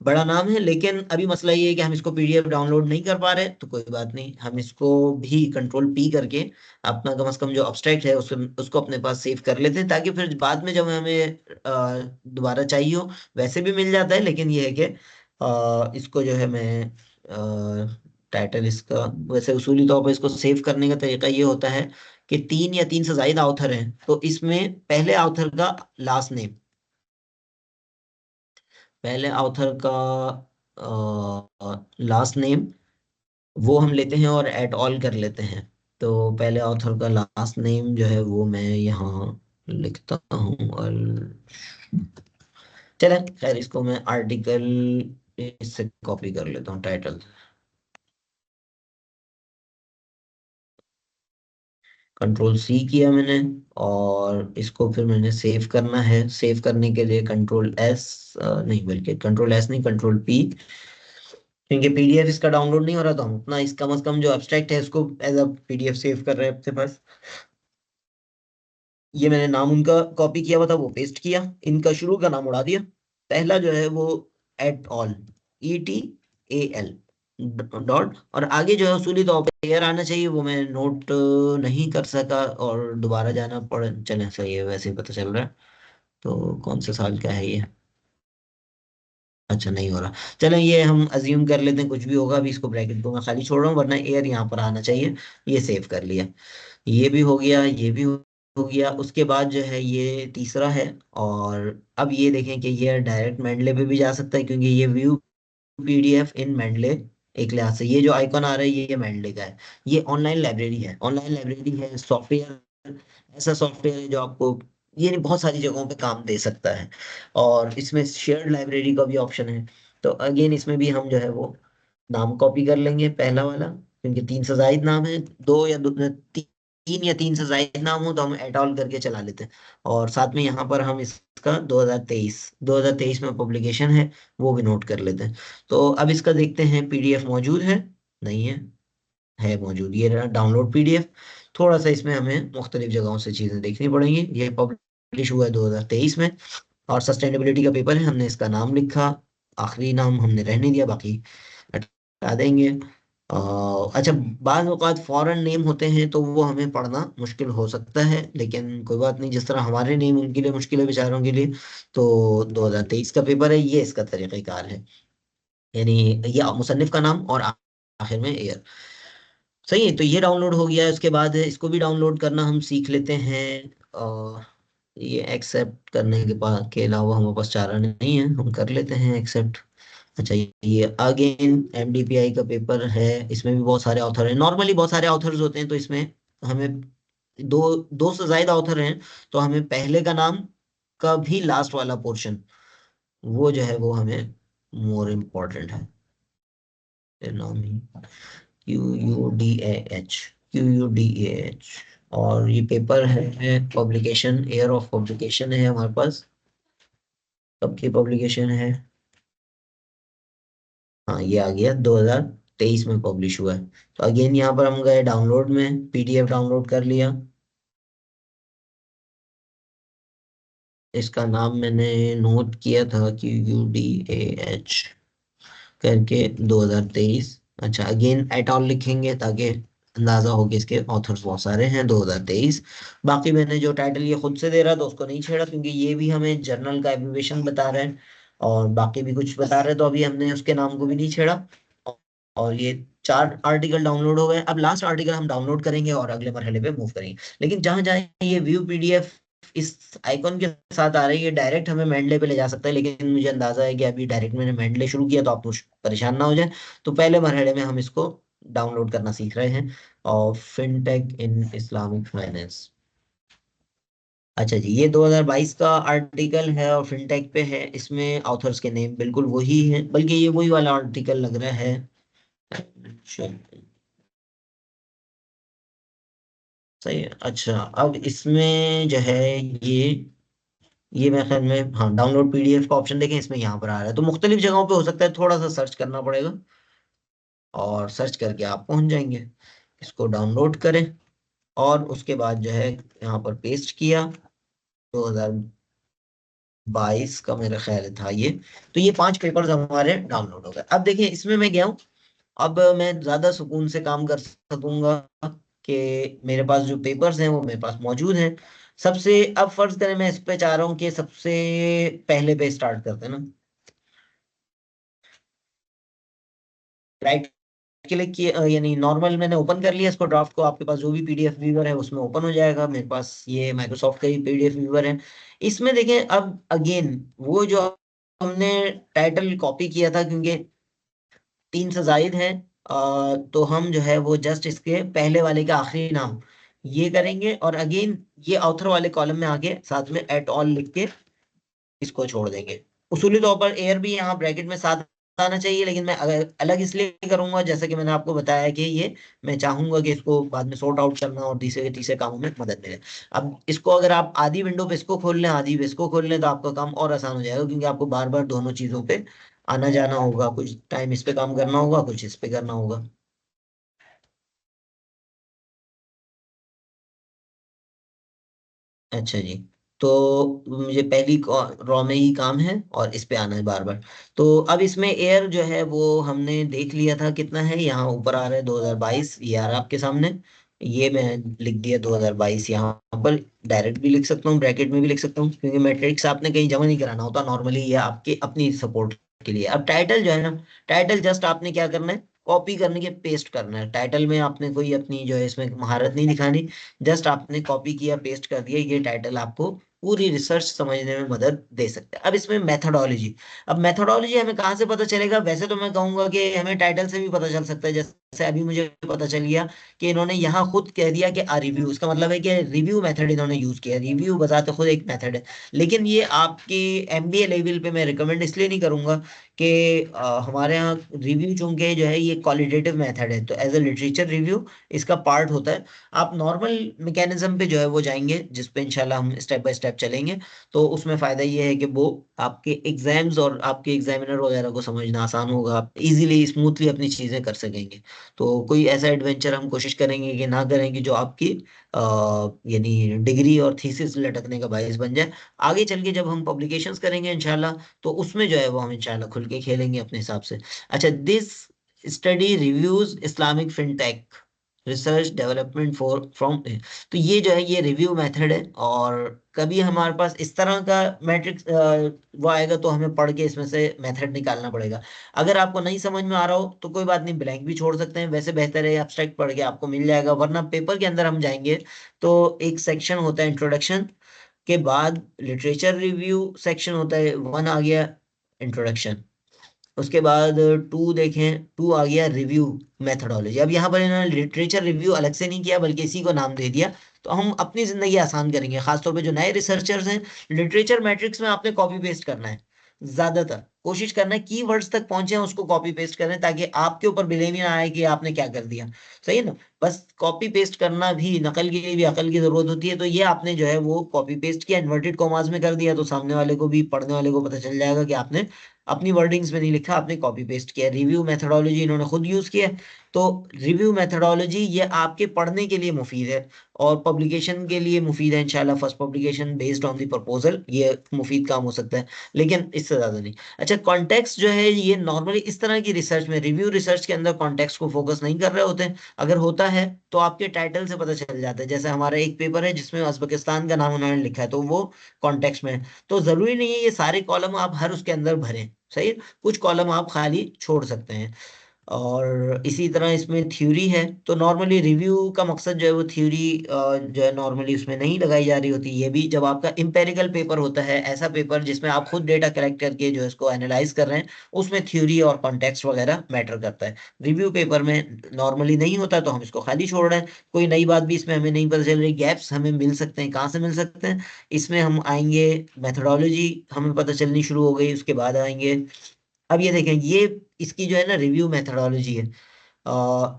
बड़ा नाम है। लेकिन अभी मसला ये है कि हम इसको पीडीएफ डाउनलोड नहीं कर पा रहे, तो कोई बात नहीं, हम इसको भी कंट्रोल पी करके अपना कम से कम जो अब्स्ट्रैक्ट है उसको उसको अपने पास सेव कर लेते हैं, ताकि फिर बाद में जब हमें दोबारा चाहिए हो वैसे भी मिल जाता है। लेकिन ये है कि इसको जो है मैं टाइटल इसका, वैसे उसूली तौर पर इसको सेव करने का तरीका ये होता है कि तीन या तीन से ज्यादा ऑथर हैं, तो इसमें पहले ऑथर का लास्ट नेम, पहले ऑथर का लास्ट नेम वो हम लेते हैं और एट ऑल कर लेते हैं। तो पहले ऑथर का लास्ट नेम जो है वो मैं यहाँ लिखता हूँ। और चले खैर, इसको मैं आर्टिकल इससे कॉपी कर लेता हूँ, टाइटल कंट्रोल सी किया मैंने। और इसको फिर मैंने सेव करना है, सेव करने के लिए कंट्रोल एस, नहीं बल्कि कंट्रोल एस नहीं, कंट्रोल पी, क्योंकि पीडीएफ इसका डाउनलोड नहीं हो रहा, तो हम अपना इस कम से कम जो एब्स्ट्रैक्ट है उसको एज अ पीडीएफ सेव कर रहे हैं अपने पास। ये मैंने नाम उनका कॉपी किया हुआ था, वो पेस्ट किया, इनका शुरू का नाम उड़ा दिया। पहला जो है वो एट ऑल, ETAL डॉट, और आगे जो है उसूली तौर पे एयर आना चाहिए, वो मैं नोट नहीं कर सका और दोबारा जाना पड़, चले सही है, वैसे ही पता चल रहा है। तो कौन से साल का है ये? अच्छा, नहीं हो रहा। चलें, ये हम अज्यूम कर लेते हैं, कुछ भी होगा, अभी इसको ब्रैकेट को मैं खाली छोड़ रहा हूँ, वरना एयर यहाँ पर आना चाहिए। ये सेव कर लिया, ये भी हो गया, ये भी हो गया। उसके बाद जो है ये तीसरा है। और अब ये देखें कि ये डायरेक्ट मेंडले पे भी जा सकता है, क्योंकि ये व्यू पीडीएफ इन मेंडले, एक लिहाज से ये जो आइकॉन आ रहा है ये मेंडले का है। ये ऑनलाइन लाइब्रेरी है, ऑनलाइन लाइब्रेरी है, सॉफ्टवेयर, ऐसा सॉफ्टवेयर है जो आपको ये नहीं बहुत सारी जगहों पे काम दे सकता है। और इसमें शेयर्ड लाइब्रेरी का भी ऑप्शन है। तो अगेन इसमें भी हम जो है वो नाम कॉपी कर लेंगे, पहला वाला, क्योंकि तीन से जायद नाम है, दो या तीन या तीन से जायद नाम हो तो हम एट ऑल करके चला लेते हैं। और साथ में यहाँ पर हम इसका 2023 में पब्लिकेशन है, वो भी नोट कर लेते हैं। तो अब इसका देखते हैं पीडीएफ मौजूद है, नहीं है, है मौजूद, ये रहा डाउनलोड पीडीएफ। थोड़ा सा इसमें हमें मुख्तलिफ जगहों से चीज़ें देखनी पड़ेंगी। ये पब्लिश हुआ है 2023 में, और सस्टेनेबिलिटी का पेपर है, हमने इसका नाम लिखा, आखिरी नाम हमने रहने दिया, बाकी हटा देंगे। अच्छा, बाज़ औक़ात फॉरेन नेम होते हैं तो वो हमें पढ़ना मुश्किल हो सकता है, लेकिन कोई बात नहीं, जिस तरह हमारे नेम उनके लिए मुश्किल है बेचारों के लिए। तो 2023 का पेपर है, ये इसका तरीक़ाकार है, यानी ये मुसन्निफ का नाम और आखिर में एयर। सही है, तो ये डाउनलोड हो गया है। उसके बाद इसको भी डाउनलोड करना हम सीख लेते हैं। अ, ये एक्सेप्ट करने के अलावा हमारे पास चारा नहीं है, हम कर लेते हैं एक्सेप्ट। अच्छा, ये अगेन MDPI का पेपर है, इसमें भी बहुत सारे ऑथर हैं, नॉर्मली बहुत सारे ऑथर्स होते हैं, तो इसमें हमें दो दो से ज्यादा ऑथर हैं, तो हमें पहले का नाम का भी लास्ट वाला पोर्शन वो जो है वो हमें मोर इम्पोर्टेंट है। ये नाम ही QUDAH, और ये पेपर है पब्लिकेशन, ईयर ऑफ पब्लिकेशन है हमारे पास, कब की पब्लिकेशन है? हाँ, ये आ गया 2023 में पब्लिश हुआ है। तो अगेन यहाँ पर हम गए डाउनलोड में, पीडीएफ डाउनलोड कर लिया। इसका नाम मैंने नोट किया था कि UDAH करके 2023। अच्छा, अगेन एट ऑल लिखेंगे ताकि अंदाजा हो कि इसके ऑथर्स बहुत सारे हैं, 2023। बाकी मैंने जो टाइटल ये खुद से दे रहा था उसको नहीं छेड़ा, क्योंकि ये भी हमें जर्नल का एब्रीविएशन बता रहे हैं और बाकी भी कुछ बता रहे हैं, तो अभी हमने उसके नाम को भी नहीं छेड़ा। और ये 4 आर्टिकल डाउनलोड हो गए। अब लास्ट आर्टिकल हम डाउनलोड करेंगे और अगले मरहले पे मूव करेंगे। लेकिन जहां जहां ये व्यू पीडीएफ इस आइकॉन के साथ आ रही है, डायरेक्ट हमें मेंडले पे ले जा सकता है, लेकिन मुझे अंदाजा है कि अभी डायरेक्ट मैंने मेंडले शुरू किया तो आप कुछ परेशान ना हो जाए। तो पहले मरहले में हम इसको डाउनलोड करना सीख रहे हैं। और फिनटेक इन इस्लामिक फाइनेंस। अच्छा जी, ये 2022 का आर्टिकल है और फिनटेक पे है। इसमें ऑथर्स के नेम बिल्कुल वही है, बल्कि ये वही वाला आर्टिकल लग रहा है। अच्छा, सही है। अच्छा, अब इसमें जो है ये ये मेरे ख्याल में, हाँ, डाउनलोड पीडीएफ का ऑप्शन देखें, इसमें यहाँ पर आ रहा है। तो मुख्तलिफ जगहों पे हो सकता है, थोड़ा सा सर्च करना पड़ेगा और सर्च करके आप पहुंच जाएंगे। इसको डाउनलोड करें और उसके बाद जो है यहाँ पर पेस्ट किया। 2022 का मेरा ख्याल था ये। तो ये 5 पेपर्स हमारे डाउनलोड हो गए। अब देखिए, इसमें मैं गया हूँ। अब मैं ज्यादा सुकून से काम कर सकूंगा कि मेरे पास जो पेपर्स हैं वो मेरे पास मौजूद हैं। सबसे, अब फर्ज करें मैं इस पे चाह रहा हूँ कि सबसे पहले पे स्टार्ट करते हैं ना। राइट क्लिक किए, यानी नॉर्मल मैंने ओपन कर लिया इसको, ड्राफ्ट को। आपके पास जो भी पीडीएफ व्यूअर है उसमें ओपन हो जाएगा। मेरे पास ये माइक्रोसॉफ्ट का ही पीडीएफ व्यूअर है। इसमें देखें, अब अगेन वो जो हमने टाइटल कॉपी किया था, क्योंकि 3 से जायद है, तो हम जो है वो जस्ट इसके पहले वाले का आखिरी नाम ये करेंगे और अगेन ये ऑथर वाले कॉलम में आके साथ में एट ऑल लिख के इसको छोड़ देंगे। उसूली तौर पर एयर भी यहाँ ब्रैकेट में साथ आना चाहिए, लेकिन मैं अलग इसलिए करूंगा, जैसा कि मैंने आपको बताया कि ये मैं चाहूंगा कि इसको बाद में सॉर्ट आउट करना और तीसरे तीसरे कामों में मदद मिले। अब इसको अगर आप आधी विंडो पे इसको खोल लें, आधी पे इसको खोल लें, तो आपका काम और आसान हो जाएगा, क्योंकि आपको बार बार दोनों चीजों पे आना जाना होगा। कुछ टाइम इस पे काम करना होगा, कुछ इस पे करना होगा। अच्छा जी। तो मुझे पहली रॉ में ही काम है और इस पे आना है बार बार। तो अब इसमें एयर जो है वो हमने देख लिया था कितना है। यहाँ ऊपर आ रहा है 2022, ये आ रहा है आपके सामने। ये मैं लिख दिया 2022 यहाँ पर। डायरेक्ट भी लिख सकता हूँ, ब्रैकेट में भी लिख सकता हूँ, क्योंकि मैट्रिक्स आपने कहीं जमा नहीं कराना होता नॉर्मली, ये आपके अपनी सपोर्ट के लिए। अब टाइटल जो है ना, टाइटल जस्ट आपने क्या करना है, कॉपी करने के पेस्ट करना है। टाइटल में आपने कोई अपनी जो है इसमें महारत नहीं दिखानी। जस्ट आपने कॉपी किया, पेस्ट कर दिया, ये टाइटल आपको पूरी रिसर्च समझने में मदद दे सकता है। अब इसमें मेथोडोलॉजी, अब मेथोडोलॉजी हमें कहाँ से पता चलेगा? वैसे तो मैं कहूंगा कि हमें टाइटल से भी पता चल सकता है। जैसे अभी मुझे पता चल गया कि इन्होंने यहाँ खुद कह दिया कि आ रिव्यू, इसका मतलब है कि रिव्यू मेथड इन्होंने यूज किया। रिव्यू बजाते खुद एक मेथड है, लेकिन ये आपके एमबीए लेवल पे मैं रिकमेंड इसलिए नहीं करूंगा कि हमारे यहाँ रिव्यू चूंकि जो है ये क्वालिटेटिव मेथड है, तो एज ए लिटरेचर रिव्यू इसका पार्ट होता है। आप नॉर्मल मैकेनिज्म पे जो है वो जाएंगे, जिस पे इंशाल्लाह हम स्टेप बाय स्टेप चलेंगे। तो उसमें फायदा ये है कि वो आपके एग्जाम्स और आपके एग्जामिनर वगैरह को समझना आसान होगा। आप इजीली स्मूथली अपनी चीजें कर सकेंगे। तो कोई ऐसा एडवेंचर हम कोशिश करेंगे कि ना करें कि जो आपकी यानी डिग्री और थीसिस लटकने का बायस बन जाए। आगे चल के जब हम पब्लिकेशंस करेंगे इंशाल्लाह, तो उसमें जो है वो हम इंशाल्लाह खुल के खेलेंगे अपने हिसाब से। अच्छा, this study reviews Islamic fintech research development for from. तो ये जो है ये रिव्यू मेथड है, और कभी हमारे पास इस तरह का मैट्रिक्स वो आएगा तो हमें पढ़ के इसमें से मेथड निकालना पड़ेगा। अगर आपको नहीं समझ में आ रहा हो तो कोई बात नहीं, ब्लैंक भी छोड़ सकते हैं। वैसे बेहतर है एब्स्ट्रैक्ट पढ़ के आपको मिल जाएगा, वरना पेपर के अंदर हम जाएंगे तो एक सेक्शन होता है इंट्रोडक्शन, के बाद लिटरेचर रिव्यू सेक्शन होता है, 1 आ गया इंट्रोडक्शन। उसके बाद 2 देखें, 2 आ गया रिव्यू मेथोडोलॉजी। अब यहाँ पर इन्होंने लिटरेचर रिव्यू अलग से नहीं किया, बल्कि इसी को नाम दे दिया। तो हम अपनी जिंदगी आसान करेंगे, खासतौर पे जो नए रिसर्चर्स हैं। लिटरेचर मैट्रिक्स में आपने कॉपी पेस्ट करना है, ज्यादातर कोशिश करना है की वर्ड्स तक पहुंचे हैं उसको कॉपी पेस्ट करें, ताकि आपके ऊपर ब्लेम ही ना आए कि आपने क्या कर दिया। सही है ना? बस कॉपी पेस्ट करना भी, नकल के लिए भी अकल की जरूरत होती है। तो ये आपने जो है वो कॉपी पेस्ट किया, इन्वर्टेड कॉमास में कर दिया, तो सामने वाले को भी, पढ़ने वाले को पता चल जाएगा कि आपने अपनी वर्डिंग्स में नहीं लिखा, आपने कॉपी पेस्ट किया। रिव्यू मेथोडोलॉजी इन्होंने खुद यूज किया है। तो रिव्यू मेथोडोलॉजी ये आपके पढ़ने के लिए मुफीद है और पब्लिकेशन के लिए मुफीद है इंशाल्लाह। First publication based on the proposal, ये मुफीद काम हो सकता है, लेकिन इससे ज्यादा नहीं। अच्छा, कॉन्टेक्स्ट जो है, ये नॉर्मली इस तरह की रिसर्च में, रिव्यू रिसर्च के अंदर कॉन्टेक्स्ट को फोकस नहीं कर रहे होते हैं। अगर होता है तो आपके टाइटल से पता चल जाता है। जैसे हमारा एक पेपर है जिसमें उज्बेकिस्तान का नाम उन्होंने लिखा है, तो वो कॉन्टेक्स्ट में है। तो जरूरी नहीं है ये सारे कॉलम आप हर उसके अंदर भरें, सही है? कुछ कॉलम आप खाली छोड़ सकते हैं। और इसी तरह इसमें थ्योरी है। तो नॉर्मली रिव्यू का मकसद जो है वो थ्योरी जो है नॉर्मली उसमें नहीं लगाई जा रही होती। ये भी जब आपका इम्पेरिकल पेपर होता है, ऐसा पेपर जिसमें आप खुद डेटा कलेक्ट करके जो है इसको एनालाइज कर रहे हैं, उसमें थ्योरी और कॉन्टेक्स्ट वगैरह मैटर करता है। रिव्यू पेपर में नॉर्मली नहीं होता, तो हम इसको खाली छोड़ रहे हैं। कोई नई बात भी इसमें हमें नहीं पता चल रही। गैप्स हमें मिल सकते हैं, कहाँ से मिल सकते हैं? इसमें हम आएंगे, मेथोडोलॉजी हमें पता चलनी शुरू हो गई, उसके बाद आएंगे। अब ये देखें, ये इसकी जो है ना रिव्यू मेथोडोलॉजी है। अ,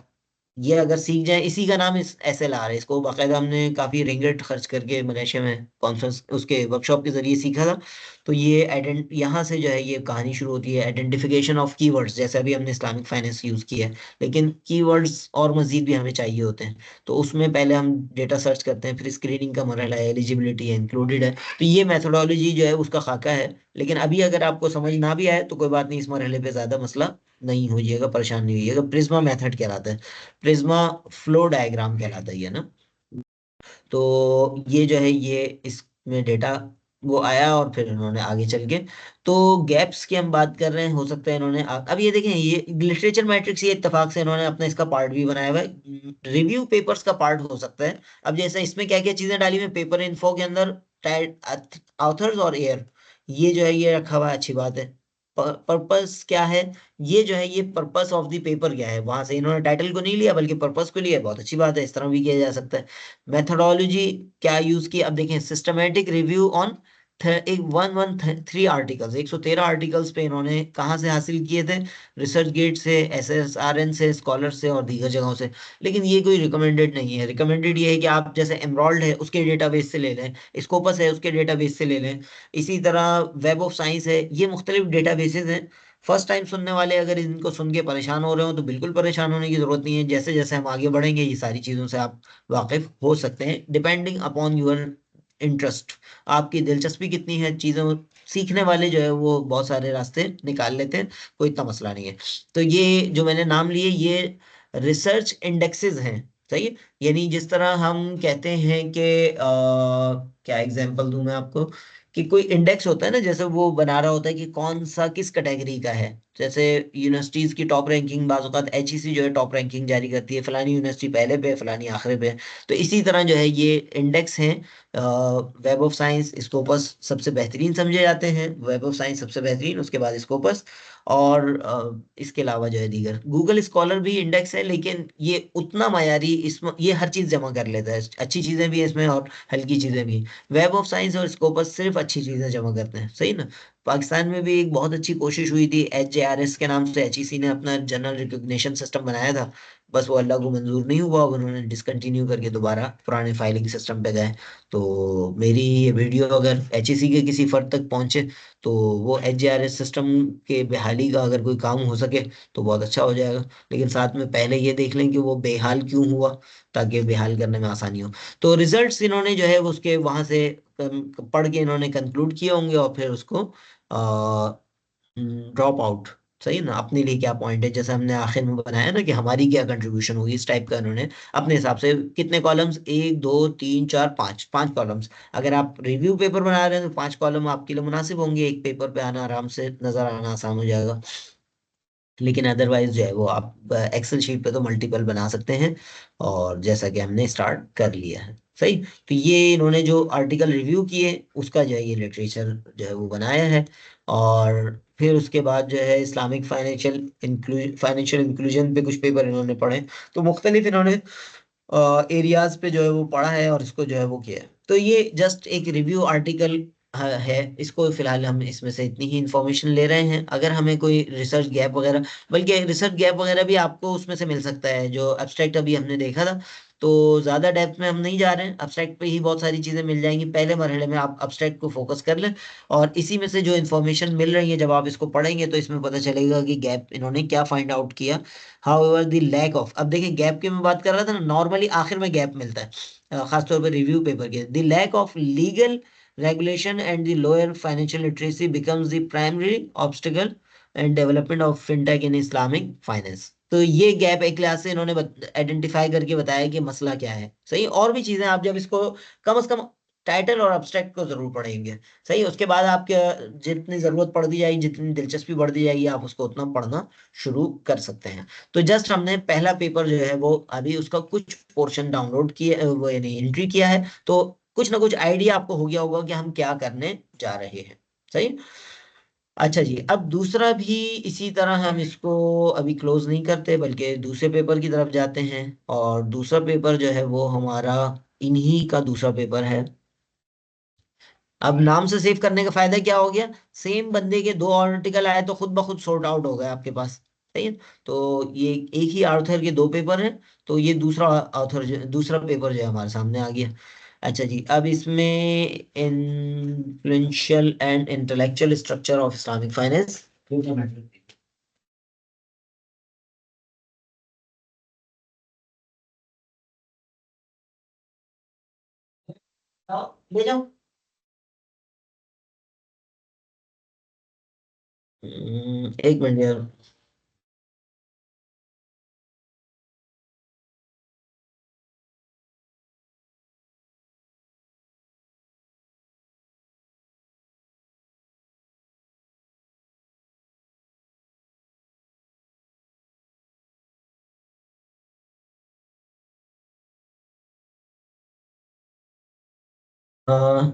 ये अगर सीख जाए, इसी का नाम इस SLR है। इसको बाकायदा हमने काफी रिंगट खर्च करके मलेशिया में कॉन्फ्रेंस, उसके वर्कशॉप के जरिए सीखा था। तो ये यहाँ से जो है ये कहानी शुरू होती है, आइडेंटिफिकेशन ऑफ कीवर्ड्स। जैसे अभी हमने इस्लामिक फाइनेंस यूज किया है, लेकिन कीवर्ड्स और मजीद भी हमें चाहिए होते हैं। तो उसमें पहले हम डेटा सर्च करते हैं, फिर स्क्रीनिंग का मरहला है, एलिजिबिलिटी है, इंक्लूडेड है। तो ये मेथोडोलॉजी जो है उसका खाका है। लेकिन अभी अगर आपको समझ ना भी आए तो कोई बात नहीं, इस मरहले पे ज्यादा मसला नहीं होइएगा, परेशान नहीं होइएगा। प्रिज्मा मेथड कहलाता है, प्रिज्मा फ्लो डायग्राम कहलाता है ये ना। तो ये जो है ये इसमें डेटा वो आया, और फिर इन्होंने आगे चल के, तो गैप्स की हम बात कर रहे हैं। हो सकता है इन्होंने अब ये देखें, ये लिटरेचर मैट्रिक्स ये इत्तेफाक से इन्होंने अपना इसका पार्ट भी बनाया हुआ है, रिव्यू पेपर्स का पार्ट हो सकता है। अब जैसे इसमें क्या क्या चीजें डाली हुई, पेपर इन्फो के अंदर ऑथर्स और एयर, ये जो है ये रखा हुआ है, अच्छी बात है। पर्पस क्या है, ये जो है ये पर्पस ऑफ द पेपर क्या है, वहां से इन्होंने टाइटल को नहीं लिया बल्कि पर्पस को लिया, बहुत अच्छी बात है, इस तरह भी किया जा सकता है। मेथोडोलॉजी क्या यूज की, अब देखें, सिस्टमेटिक रिव्यू ऑन एक 113 आर्टिकल्स, 113 आर्टिकल्स पे इन्होंने कहाँ से हासिल किए थे? रिसर्च गेट से, SSRN से, स्कॉलर से और दीगर जगहों से। लेकिन ये कोई रिकमेंडेड नहीं है। रिकमेंडेड ये है कि आप जैसे एमरॉल्ड है उसके डेटाबेस से ले लें, स्कोपस है उसके डेटाबेस से ले लें, इसी तरह वेब ऑफ साइंस है, ये मुख्तलिफ डेटाबेसेस हैं। फर्स्ट टाइम सुनने वाले अगर इनको सुन के परेशान हो रहे हो तो बिल्कुल परेशान होने की जरूरत नहीं है। जैसे जैसे हम आगे बढ़ेंगे ये सारी चीजों से आप वाकिफ हो सकते हैं, डिपेंडिंग अपॉन यूर इंटरेस्ट। आपकी दिलचस्पी कितनी है चीजों सीखने वाले जो है वो बहुत सारे रास्ते निकाल लेते हैं, कोई इतना मसला नहीं है। तो ये जो मैंने नाम लिए ये रिसर्च इंडेक्सेस हैं, सही है? यानी जिस तरह हम कहते हैं कि क्या एग्जांपल दूं मैं आपको, कि कोई इंडेक्स होता है ना, जैसे वो बना रहा होता है कि कौन सा किस कैटेगरी का है। जैसे यूनिवर्सिटीज की टॉप रैंकिंग, बाज़ औक़ात HEC जो है टॉप रैंकिंग जारी करती है, फलानी यूनिवर्सिटी पहले पे, फलानी आखिर पे। तो इसी तरह जो है ये इंडेक्स हैं। वेब ऑफ साइंस, स्कोपस सबसे बेहतरीन समझे जाते हैं, वेब ऑफ साइंस सबसे बेहतरीन, उसके बाद स्कोपस, और इसके अलावा जो है दीगर गूगल स्कॉलर भी इंडेक्स है, लेकिन ये उतना मायारी, इसमें ये हर चीज़ जमा कर लेता है, अच्छी चीज़ें भी हैं इसमें और हल्की चीज़ें भी। वेब ऑफ साइंस और स्कोपस सिर्फ अच्छी चीज़ें जमा करते हैं, सही ना? पाकिस्तान में भी एक बहुत अच्छी कोशिश हुई थी, HJRS के नाम से HEC ने अपना जनरल रिकॉग्निशन सिस्टम बनाया था। बस वो अल्लाह को मंजूर नहीं हुआ, अब उन्होंने डिसकंटिन्यू करके दोबारा पुराने फाइलिंग सिस्टम पे गए। तो मेरी ये वीडियो अगर HEC के किसी फर्द तक पहुंचे, तो वो HJRS सिस्टम के बहाली का अगर कोई काम हो सके तो बहुत अच्छा हो जाएगा। लेकिन साथ में पहले ये देख लें कि वो बेहाल क्यों हुआ, ताकि बेहाल करने में आसानी हो। तो रिजल्ट्स इन्होंने जो है उसके वहां से पढ़ के इन्होंने कंक्लूड किए होंगे, और फिर उसको ड्रॉप आउट, सही है ना, अपने लिए क्या पॉइंट है, जैसे हमने आखिर में बनाया ना कि हमारी क्या कंट्रीब्यूशन होगी, इस टाइप का इन्होंने अपने हिसाब से कितने कॉलम्स, 1 2 3 4 5, 5 कॉलम्स। अगर आप रिव्यू पेपर बना रहे हैं तो 5 कॉलम आपके लिए मुनासिब होंगे, एक पेपर पे आना आराम से नजर आना आसान हो जाएगा। लेकिन अदरवाइज जो है वो आप एक्सेल शीट पे तो मल्टीपल बना सकते हैं, और जैसा कि हमने स्टार्ट कर लिया है, सही। तो ये इन्होंने जो आर्टिकल रिव्यू किए उसका जो है ये लिटरेचर जो है वो बनाया है। और फिर उसके बाद जो है इस्लामिक फाइनेंशियल इंक्लूजन पे कुछ पेपर इन्होंने पढ़े। तो मुख्तलिफ इन्होंने एरियाज पे जो है वो पढ़ा है और इसको जो है वो किया है। तो ये जस्ट एक रिव्यू आर्टिकल है, इसको फिलहाल हम इसमें से इतनी ही इंफॉर्मेशन ले रहे हैं। अगर हमें कोई रिसर्च गैप वगैरह, बल्कि रिसर्च गैप वगैरह भी आपको उसमें से मिल सकता है, जो एब्स्ट्रैक्ट अभी हमने देखा था। तो ज़्यादा डेप्थ में हम नहीं जा रहे हैं, एब्स्ट्रैक्ट पे ही बहुत सारी चीज़ें मिल जाएंगी। पहले मरहले में आप एब्स्ट्रैक्ट को फोकस कर लें, और इसी में से जो इन्फॉर्मेशन मिल रही है जब आप इसको पढ़ेंगे तो इसमें पता चलेगा कि गैप इन्होंने क्या फाइंड आउट किया। However the lack of, अब देखिए गैप की मैं बात कर रहा था ना, नॉर्मली आखिर में गैप मिलता है, खासतौर पर रिव्यू पेपर के। The lack of legal regulation and the lower financial literacy becomes the primary obstacle and development of fintech in Islamic finance। तो ये गैप एक क्लास से इन्होंने आइडेंटिफाई करके बताया कि मसला क्या है। सही, और भी चीजें आप जब इसको कम से कम टाइटल और अब्स्ट्रैक्ट को जरूर पढ़ेंगे। सही, उसके बाद आपके जितनी जरूरत पड़ दी जाएगी, जितनी दिलचस्पी बढ़ दी जाएगी, आप उसको उतना पढ़ना शुरू कर सकते हैं। तो जस्ट हमने पहला पेपर जो है वो अभी उसका कुछ पोर्शन डाउनलोड किया, वो यानी एंट्री किया है। तो कुछ ना कुछ आइडिया आपको हो गया होगा कि हम क्या करने जा रहे हैं। सही। अच्छा जी, अब दूसरा भी इसी तरह हम इसको अभी क्लोज नहीं करते, बल्कि दूसरे पेपर की तरफ जाते हैं। और दूसरा पेपर जो है वो हमारा इन्हीं का दूसरा पेपर है। अब नाम से सेव करने का फायदा क्या हो गया, सेम बंदे के दो आर्टिकल आए तो खुद ब खुद सॉर्ट आउट हो गए आपके पास। सही है। तो ये एक ही ऑथर के दो पेपर हैं, तो ये दूसरा ऑथर दूसरा पेपर जो है हमारे सामने आ गया। अच्छा जी, अब इसमें influential and intellectual structure of Islamic finance. ले जाओ। एक मिनट यार।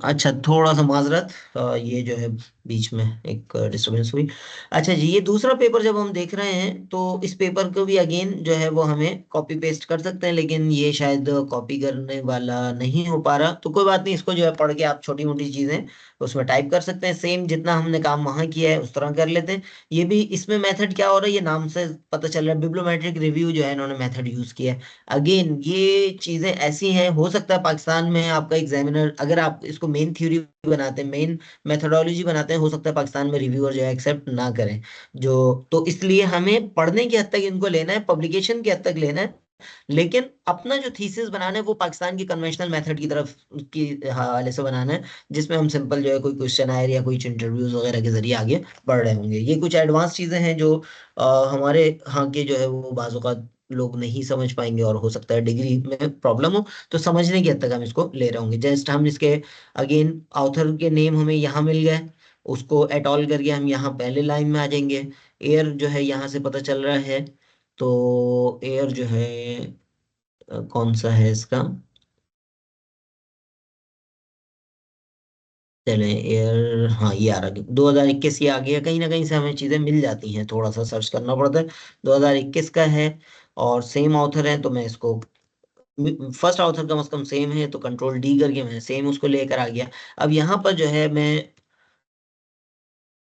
अच्छा, थोड़ा सा माजरत, ये जो है बीच में एक डिस्टरबेंस हुई। अच्छा जी, ये दूसरा पेपर जब हम देख रहे हैं तो इस पेपर को भी अगेन जो है वो हमें कॉपी पेस्ट कर सकते हैं, लेकिन ये शायद कॉपी करने वाला नहीं हो पा रहा। तो कोई बात नहीं, इसको जो है पढ़ के आप छोटी मोटी चीजें उसमें टाइप कर सकते हैं, सेम जितना हमने काम वहां किया है उस तरह कर लेते हैं। ये भी इसमें मेथड क्या हो रहा है, ये नाम से पता चल रहा है, बिब्लोमेट्रिक रिव्यू जो है इन्होंने मेथड यूज किया है। अगेन ये चीजें ऐसी हैं, हो सकता है पाकिस्तान में आपका एग्जामिनर, अगर आप इसको मेन थ्योरी बनाते हैं, मेन मेथोडोलॉजी बनाते हैं, हो सकता है पाकिस्तान में रिव्यूअर जो है एक्सेप्ट ना करें। जो तो इसलिए हमें पढ़ने की हद तक इनको लेना है, पब्लिकेशन की हद तक लेना है, लेकिन अपना जो थीसिस बनाना है वो पाकिस्तान की कन्वेंशनल मेथड की तरफ की हवाले से बनाना है, जिसमें हम सिंपल जो है कोई क्वेश्चन आयर या कुछ इंटरव्यूज वगैरह के जरिए आगे बढ़ रहे होंगे। ये कुछ एडवांस चीजें हैं जो हमारे यहाँ के जो है वो बाजू का लोग नहीं समझ पाएंगे, और हो सकता है डिग्री में प्रॉब्लम हो। तो समझने की हद तक हम इसको ले रहे होंगे। जस्ट हम इसके अगेन ऑथर के नेम हमें यहाँ मिल गए, उसको एटॉल करके हम यहाँ पहले लाइन में आ जाएंगे। एयर जो है यहाँ से पता चल रहा है। तो एयर जो है कौन सा है इसका, चले एयर, हाँ ये आ रहा है 2021, ये आ गया। कहीं ना कहीं से हमें चीजें मिल जाती हैं, थोड़ा सा सर्च करना पड़ता है। 2021 का है, और सेम ऑथर है, तो मैं इसको फर्स्ट ऑथर कम से कम सेम है, तो कंट्रोल डी करके मैं सेम उसको लेकर आ गया। अब यहाँ पर जो है मैं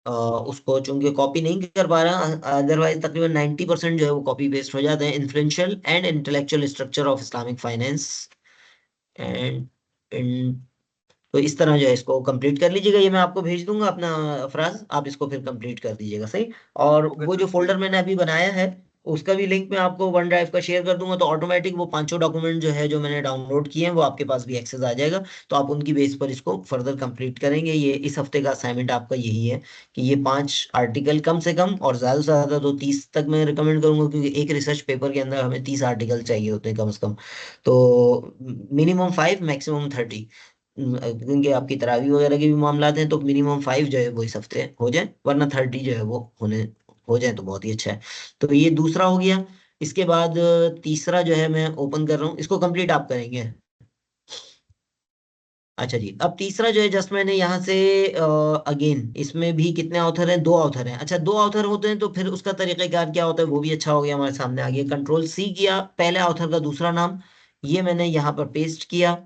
उसको चूंकि कॉपी नहीं कर पा रहा, अदरवाइज तकरीबन 90% जो है वो कॉपी पेस्ट हो जाते हैं। Influential and intellectual structure of Islamic finance and, तो इस तरह जो है इसको कंप्लीट कर लीजिएगा। ये मैं आपको भेज दूंगा अपना फ्राज, आप इसको फिर कंप्लीट कर दीजिएगा। सही। और वो जो फोल्डर मैंने अभी बनाया है उसका भी लिंक मैं आपको वन ड्राइव का शेयर कर दूंगा, तो ऑटोमेटिक वो पांचों डॉक्यूमेंट जो है जो मैंने डाउनलोड किए हैं वो आपके पास भी एक्सेस आ जाएगा। तो आप उनकी बेस पर इसको फर्दर कंप्लीट करेंगे। ये इस हफ्ते का असाइनमेंट आपका यही है कि ये 5 आर्टिकल कम से कम, और ज्यादा से ज्यादा तो 30 तक मैं रिकमेंड करूंगा, क्योंकि एक रिसर्च पेपर के अंदर हमें 30 आर्टिकल चाहिए होते हैं कम से कम। तो मिनिमम 5, मैक्सिमम 30, क्योंकि आपकी तरावी वगैरह के भी मामला हैं, तो मिनिमम 5 जो है वो इस हफ्ते हो जाए, वरना 30 जो है वो होने हो जाए तो बहुत ही अच्छा है। तो ये दूसरा हो गया। इसके बाद तीसरा जो है मैं ओपन कर रहा हूँ, इसको कंप्लीट आप करेंगे। अच्छा जी, अब तीसरा जो है जस्ट मैंने यहाँ से अगेन इसमें भी कितने ऑथर हैं, दो ऑथर हैं। अच्छा, दो ऑथर होते हैं तो फिर उसका तरीक़ाकार क्या होता है वो भी अच्छा हो गया, हमारे सामने आ गया। कंट्रोल सी किया, पहले ऑथर का दूसरा नाम ये मैंने यहाँ पर पेस्ट किया,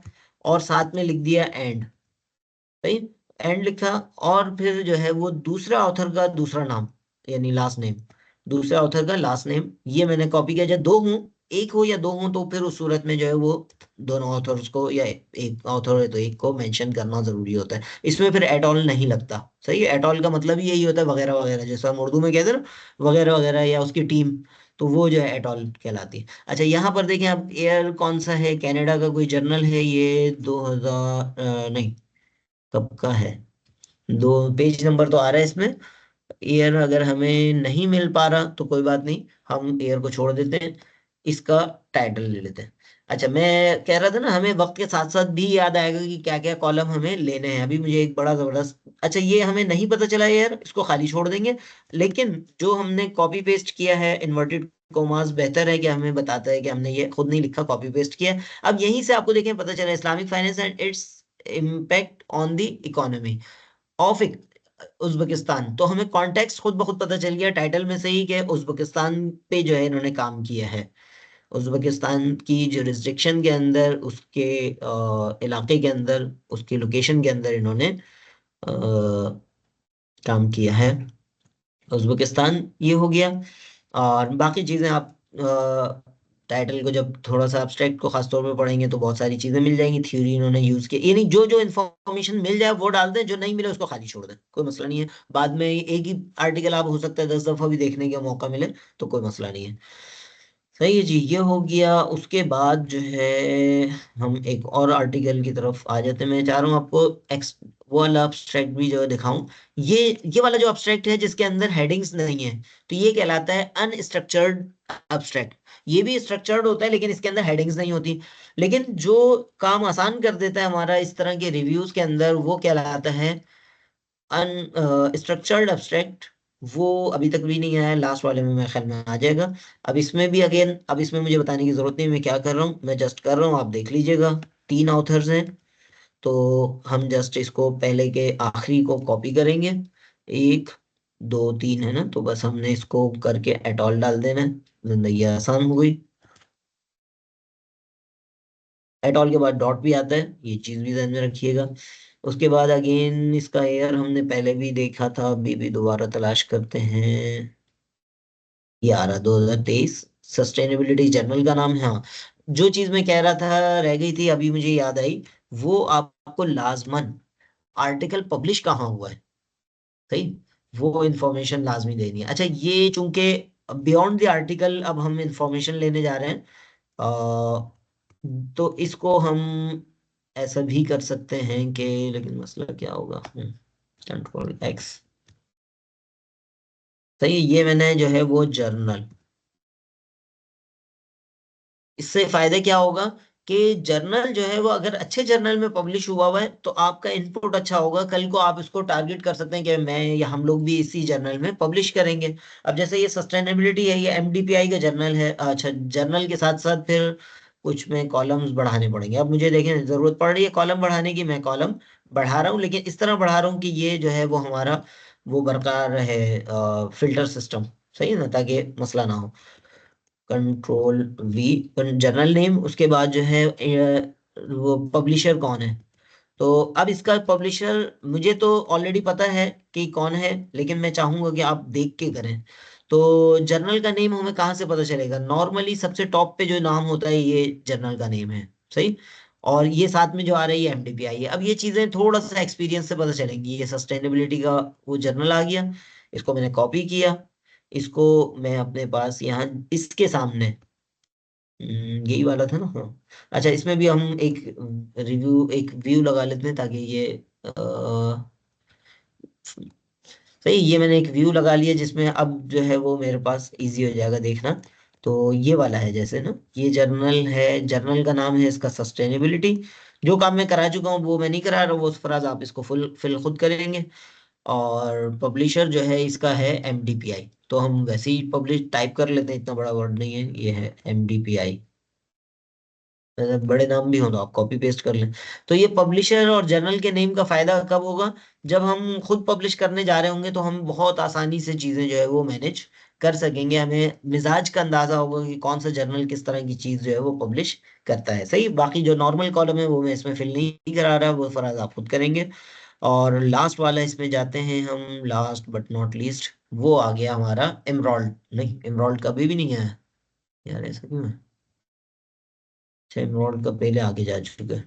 और साथ में लिख दिया एंड। सही। एंड लिखा, और फिर जो है वो दूसरा ऑथर का दूसरा नाम, यानी लास्ट नेम, दूसरा ऑथर का लास्ट नेम, ये मैंने कॉपी किया। जब दो हूँ, एक हो या दो हूँ, तो फिर उस सूरत में जो है वो दोनों ऑथर्स को, या एक ऑथर है तो एक को मेंशन करना जरूरी होता है। इसमें फिर एट ऑल नहीं लगता। सही है, एट ऑल का मतलब ही यही होता है वगैरह वगैरह, जैसा हम उर्दू में कहते हैं ना वगैरह वगैरह, या उसकी टीम, तो वो जो है एट ऑल कहलाती है। अच्छा, यहाँ पर देखें आप, एयर कौन सा है, कनाडा का कोई जर्नल है ये, 2000 नहीं, कब का है, दो पेज नंबर तो आ रहा है इसमें। एयर अगर हमें नहीं मिल पा रहा तो कोई बात नहीं, हम एयर को छोड़ देते हैं, इसका टाइटल ले लेते हैं। अच्छा, मैं कह रहा था ना, हमें वक्त के साथ साथ भी याद आएगा कि क्या क्या कॉलम हमें लेने हैं। अभी मुझे एक बड़ा जबरदस्त, अच्छा ये हमें नहीं पता चला यार, इसको खाली छोड़ देंगे। लेकिन जो हमने कॉपी पेस्ट किया है इन्वर्टेड कोमास, बेहतर है कि हमें बताता है कि हमने ये खुद नहीं लिखा, कॉपी पेस्ट किया है। अब यहीं से आपको देखें पता चला, Islamic finance and its impact on the economy of Uzbekistan, तो हमें कॉन्टेक्स्ट खुद ब खुद पता चल गया टाइटल में से ही कि उज्बेकिस्तान पे जो है इन्होंने काम किया है। उज्बेकिस्तान की जुरिस्डिक्शन के अंदर, उसके इलाके के अंदर, उसके लोकेशन के अंदर इन्होंने काम किया है। उज्बेकिस्तान ये हो गया। और बाकी चीजें आप टाइटल को जब थोड़ा सा एब्स्ट्रैक्ट को खासतौर पे पढ़ेंगे तो बहुत सारी चीजें मिल जाएंगी, थ्योरी इन्होंने यूज की, यानी जो जो इन्फॉर्मेशन मिल जाए वो डाल दें, जो नहीं मिले उसको खाली छोड़ दें, कोई मसला नहीं है। बाद में एक ही आर्टिकल आप हो सकता है 10 दफा भी देखने का मौका मिले, तो कोई मसला नहीं है। सही है जी, ये हो गया। उसके बाद जो है हम एक और आर्टिकल की तरफ आ जाते हैं। मैं चाह रहा हूँ आपको एक्स वो वाला अब्स्ट्रैक्ट भी जो है दिखाऊं। ये ये वाला जो अब्स्ट्रैक्ट है जिसके अंदर हेडिंग्स नहीं है, तो ये कहलाता है अनस्ट्रक्चर्ड अब्स्ट्रैक्ट। ये भी स्ट्रक्चर्ड होता है लेकिन इसके अंदर हेडिंग्स नहीं होती। लेकिन जो काम आसान कर देता है हमारा इस तरह के रिव्यूज के अंदर, वो कहलाता है अनस्ट्रक्चर्ड अब्स्ट्रैक्ट। वो अभी तक भी नहीं आया, लास्ट वाले में मेरे ख्याल में आ जाएगा। अब इसमें भी अगेन, अब इसमें मुझे बताने की जरूरत नहीं, मैं क्या कर रहा हूँ, मैं जस्ट कर रहा हूँ, आप देख लीजिएगा। तीन ऑथर्स हैं, तो हम जस्ट इसको पहले के आखिरी को कॉपी करेंगे। एक, दो, तीन है ना, तो बस हमने इसको करके एटॉल डाल देना है, जिंदगी आसान हो गई। एटॉल के बाद डॉट भी आता है, ये चीज भी ध्यान में रखिएगा। उसके बाद अगेन इसका एयर हमने पहले भी देखा था, अभी भी दोबारा तलाश करते हैं। ये आ रहा 2023, सस्टेनेबिलिटी जर्नल का नाम है। हाँ, जो चीज मैं कह रहा था रह गई थी, अभी मुझे याद आई। वो आपको लाजमन आर्टिकल पब्लिश कहाँ हुआ है, सही, वो इंफॉर्मेशन लाजमी देनी है। अच्छा, ये चूंकि बियॉन्ड द आर्टिकल अब हम इंफॉर्मेशन लेने जा रहे हैं, तो इसको हम ऐसा भी कर सकते हैं कि, लेकिन मसला क्या होगा, कंट्रोल X। सही है, ये मैंने जो है वो जर्नल, इससे फायदा क्या होगा कि जर्नल जो है वो अगर अच्छे जर्नल में पब्लिश हुआ हुआ है तो आपका इनपुट अच्छा होगा, कल को आप इसको टारगेट कर सकते हैं कि मैं या हम लोग भी इसी जर्नल में पब्लिश करेंगे। अब जैसे ये सस्टेनेबिलिटी है, ये एमडीपीआई का जर्नल है। अच्छा, जर्नल के साथ साथ फिर कुछ में कॉलम्स बढ़ाने पड़ेंगे। अब मुझे देखें जरूरत पड़ रही है कॉलम बढ़ाने की, मैं कॉलम बढ़ा रहा हूँ, लेकिन इस तरह बढ़ा रहा हूँ कि ये जो है वो हमारा वो बरकरार रहे, फिल्टर सिस्टम, सही है ना, ताकि मसला ना हो। कंट्रोल V, जर्नल नेम, उसके बाद जो है वो पब्लिशर कौन है। तो अब इसका पब्लिशर मुझे तो ऑलरेडी पता है कि कौन है, लेकिन मैं चाहूंगा कि आप देख के करें। तो जर्नल का नेम हमें कहाँ से पता चलेगा, नॉर्मली सबसे टॉप पे जो नाम होता है ये जर्नल का नेम है, सही। और ये साथ में जो आ रही है एमडीपीआई है। अब ये चीजें थोड़ा सा एक्सपीरियंस से पता चलेंगी। ये सस्टेनेबिलिटी का वो जर्नल आ गया, इसको मैंने कॉपी किया, इसको मैं अपने पास यहाँ इसके सामने, यही वाला था ना, हाँ। अच्छा, इसमें भी हम एक रिव्यू, एक व्यू लगा लेते हैं ताकि ये सही, ये मैंने एक व्यू लगा लिया जिसमें अब जो है वो मेरे पास इजी हो जाएगा देखना। तो ये वाला है जैसे ना, ये जर्नल है, जर्नल का नाम है इसका सस्टेनेबिलिटी। जो काम मैं करा चुका हूँ वो मैं नहीं करा रहा, वो फराज आप इसको फुल फिल खुद करेंगे। और पब्लिशर जो है इसका है एमडीपीआई, तो हम वैसे ही पब्लिश टाइप कर लेते हैं, इतना बड़ा वर्ड नहीं है, ये है एमडीपीआई। अगर बड़े नाम भी हो तो आप कॉपी पेस्ट कर लें। तो ये पब्लिशर और जर्नल के नेम का फायदा कब होगा, जब हम खुद पब्लिश करने जा रहे होंगे, तो हम बहुत आसानी से चीजें जो है वो मैनेज कर सकेंगे। हमें मिजाज का अंदाजा होगा कि कौन सा जर्नल किस तरह की चीज जो है वो पब्लिश करता है, सही। बाकी जो नॉर्मल कॉलम है वो मैं इसमें फिल नहीं करा रहा, वो फराज आप खुद करेंगे। और लास्ट वाला इसमें जाते हैं हम, लास्ट बट नॉट लीस्ट, वो आ गया हमारा एमरॉल्ड। नहीं, एमरॉल्ड कभी भी नहीं आया यार, ऐसा क्यों है? अच्छा, एमरॉल्ड का पहले आगे जा चुका है।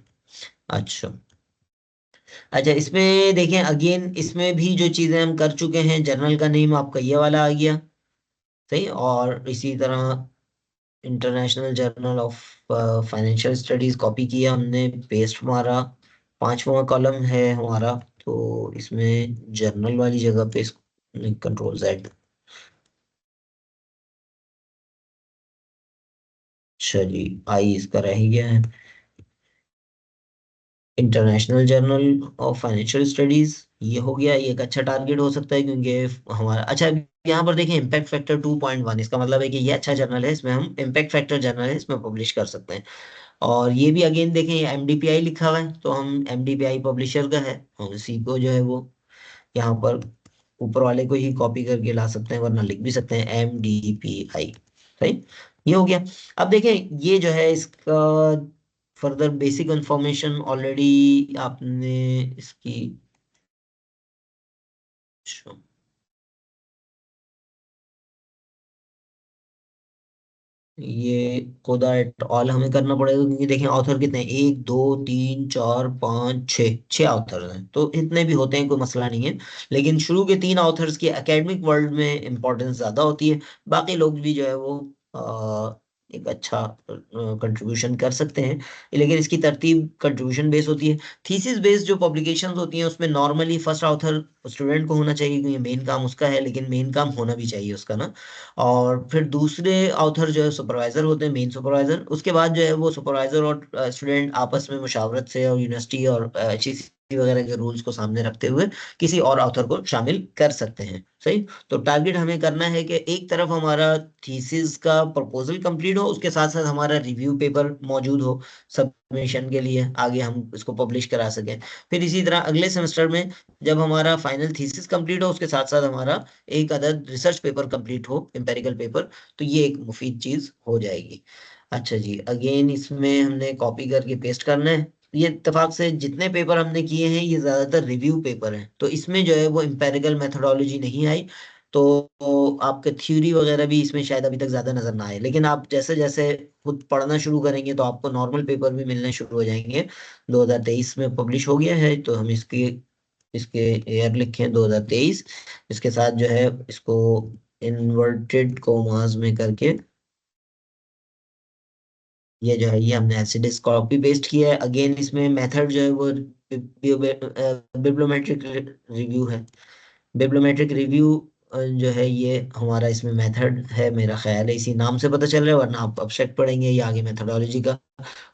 अच्छा। अच्छा, इसमें देखें अगेन, इसमें भी जो चीजें हम कर चुके हैं, जर्नल का नेम आपका ये वाला आ गया। सही। और इसी तरह international journal of financial studies copy किया हमने, पेस्ट मारा। पांचवा कॉलम है हमारा, तो इसमें जर्नल वाली जगह पे कंट्रोल जेड। अच्छा जी, आई इसका रह ही गया है। International journal of financial studies, ये हो गया। ये एक अच्छा टारगेट हो सकता है, क्योंकि हमारा अच्छा, यहाँ पर देखें इम्पैक्ट फैक्टर 2.1, इसका मतलब है कि ये अच्छा जर्नल है, इसमें हम इम्पैक्ट फैक्टर जर्नल है, इसमें पब्लिश कर सकते हैं। और ये भी अगेन देखें, ये एमडीपीआई लिखा हुआ है, तो हम एमडीपीआई पब्लिशर का है, हम इसी को जो है वो यहाँ पर ऊपर वाले को ही कॉपी करके ला सकते हैं, वरना लिख भी सकते हैं एमडीपीआई। सही। ये हो गया। अब देखें, ये जो है इसका फर्दर बेसिक इंफॉर्मेशन ऑलरेडी आपने इसकी, अच्छा, ये कोदा एट ऑल हमें करना पड़ेगा, क्योंकि देखें ऑथर कितने हैं, 1 2 3 4 5 6, 6 ऑथर हैं, तो इतने भी होते हैं, कोई मसला नहीं है। लेकिन शुरू के 3 ऑथर्स की एकेडमिक वर्ल्ड में इंपॉर्टेंस ज्यादा होती है। बाकी लोग भी जो है वो एक अच्छा कंट्रीब्यूशन कर सकते हैं, लेकिन इसकी तरतीब कंट्रीब्यूशन बेस होती है। थीसिस बेस्ड जो पब्लिकेशंस होती हैं, उसमें नॉर्मली फर्स्ट ऑथर स्टूडेंट को होना चाहिए, क्योंकि मेन काम उसका है, लेकिन मेन काम होना भी चाहिए उसका ना। और फिर दूसरे ऑथर जो है सुपरवाइजर होते हैं, मेन सुपरवाइजर। उसके बाद जो है वो सुपरवाइजर और स्टूडेंट आपस में मुशावरत से, और यूनिवर्सिटी और HEC वगैरह के रूल्स को सामने रखते हुए किसी और ऑथर को शामिल कर सकते हैं। सही। तो टारगेट हमें करना है कि एक तरफ हमारा थीसिस का प्रपोजल कंप्लीट हो, उसके साथ साथ हमारा रिव्यू पेपर मौजूद हो सबमिशन के लिए, आगे हम इसको पब्लिश करा सकें। फिर इसी तरह अगले सेमेस्टर में जब हमारा फाइनल थीसिस कंप्लीट हो, उसके साथ साथ हमारा एक अदद रिसर्च पेपर कंप्लीट हो, एम्पेरिकल पेपर, तो ये एक मुफीद चीज हो जाएगी। अच्छा जी, अगेन इसमें हमने कॉपी करके पेस्ट करना है। ये इत्तेफाक से जितने पेपर हमने किए हैं, ये ज्यादातर रिव्यू पेपर हैं, तो इसमें जो है वो एम्पेरिकल मेथोडोलॉजी नहीं आई। तो आपके थ्योरी वगैरह भी इसमें शायद अभी तक ज्यादा नजर ना आए, लेकिन आप जैसे जैसे खुद पढ़ना शुरू करेंगे, तो आपको नॉर्मल पेपर भी मिलने शुरू हो जाएंगे। 2023 में पब्लिश हो गया है, तो हम इसकी इसके ईयर लिखे हैं 2023। इसके साथ जो है इसको इन्वर्टेड कोमास में करके, ये जो है ये हमने एसिडिस कॉपी पेस्ट किया है। अगेन इसमें मेथड जो है वो बिब्लोमेट्रिक रिव्यू है। बिब्लोमेट्रिक रिव्यू जो है ये हमारा इसमें मेथड है, मेरा ख्याल है इसी नाम से पता चल रहा है, वरना आप अब्स्ट्रैक्ट पढ़ेंगे या आगे मेथोडोलॉजी का।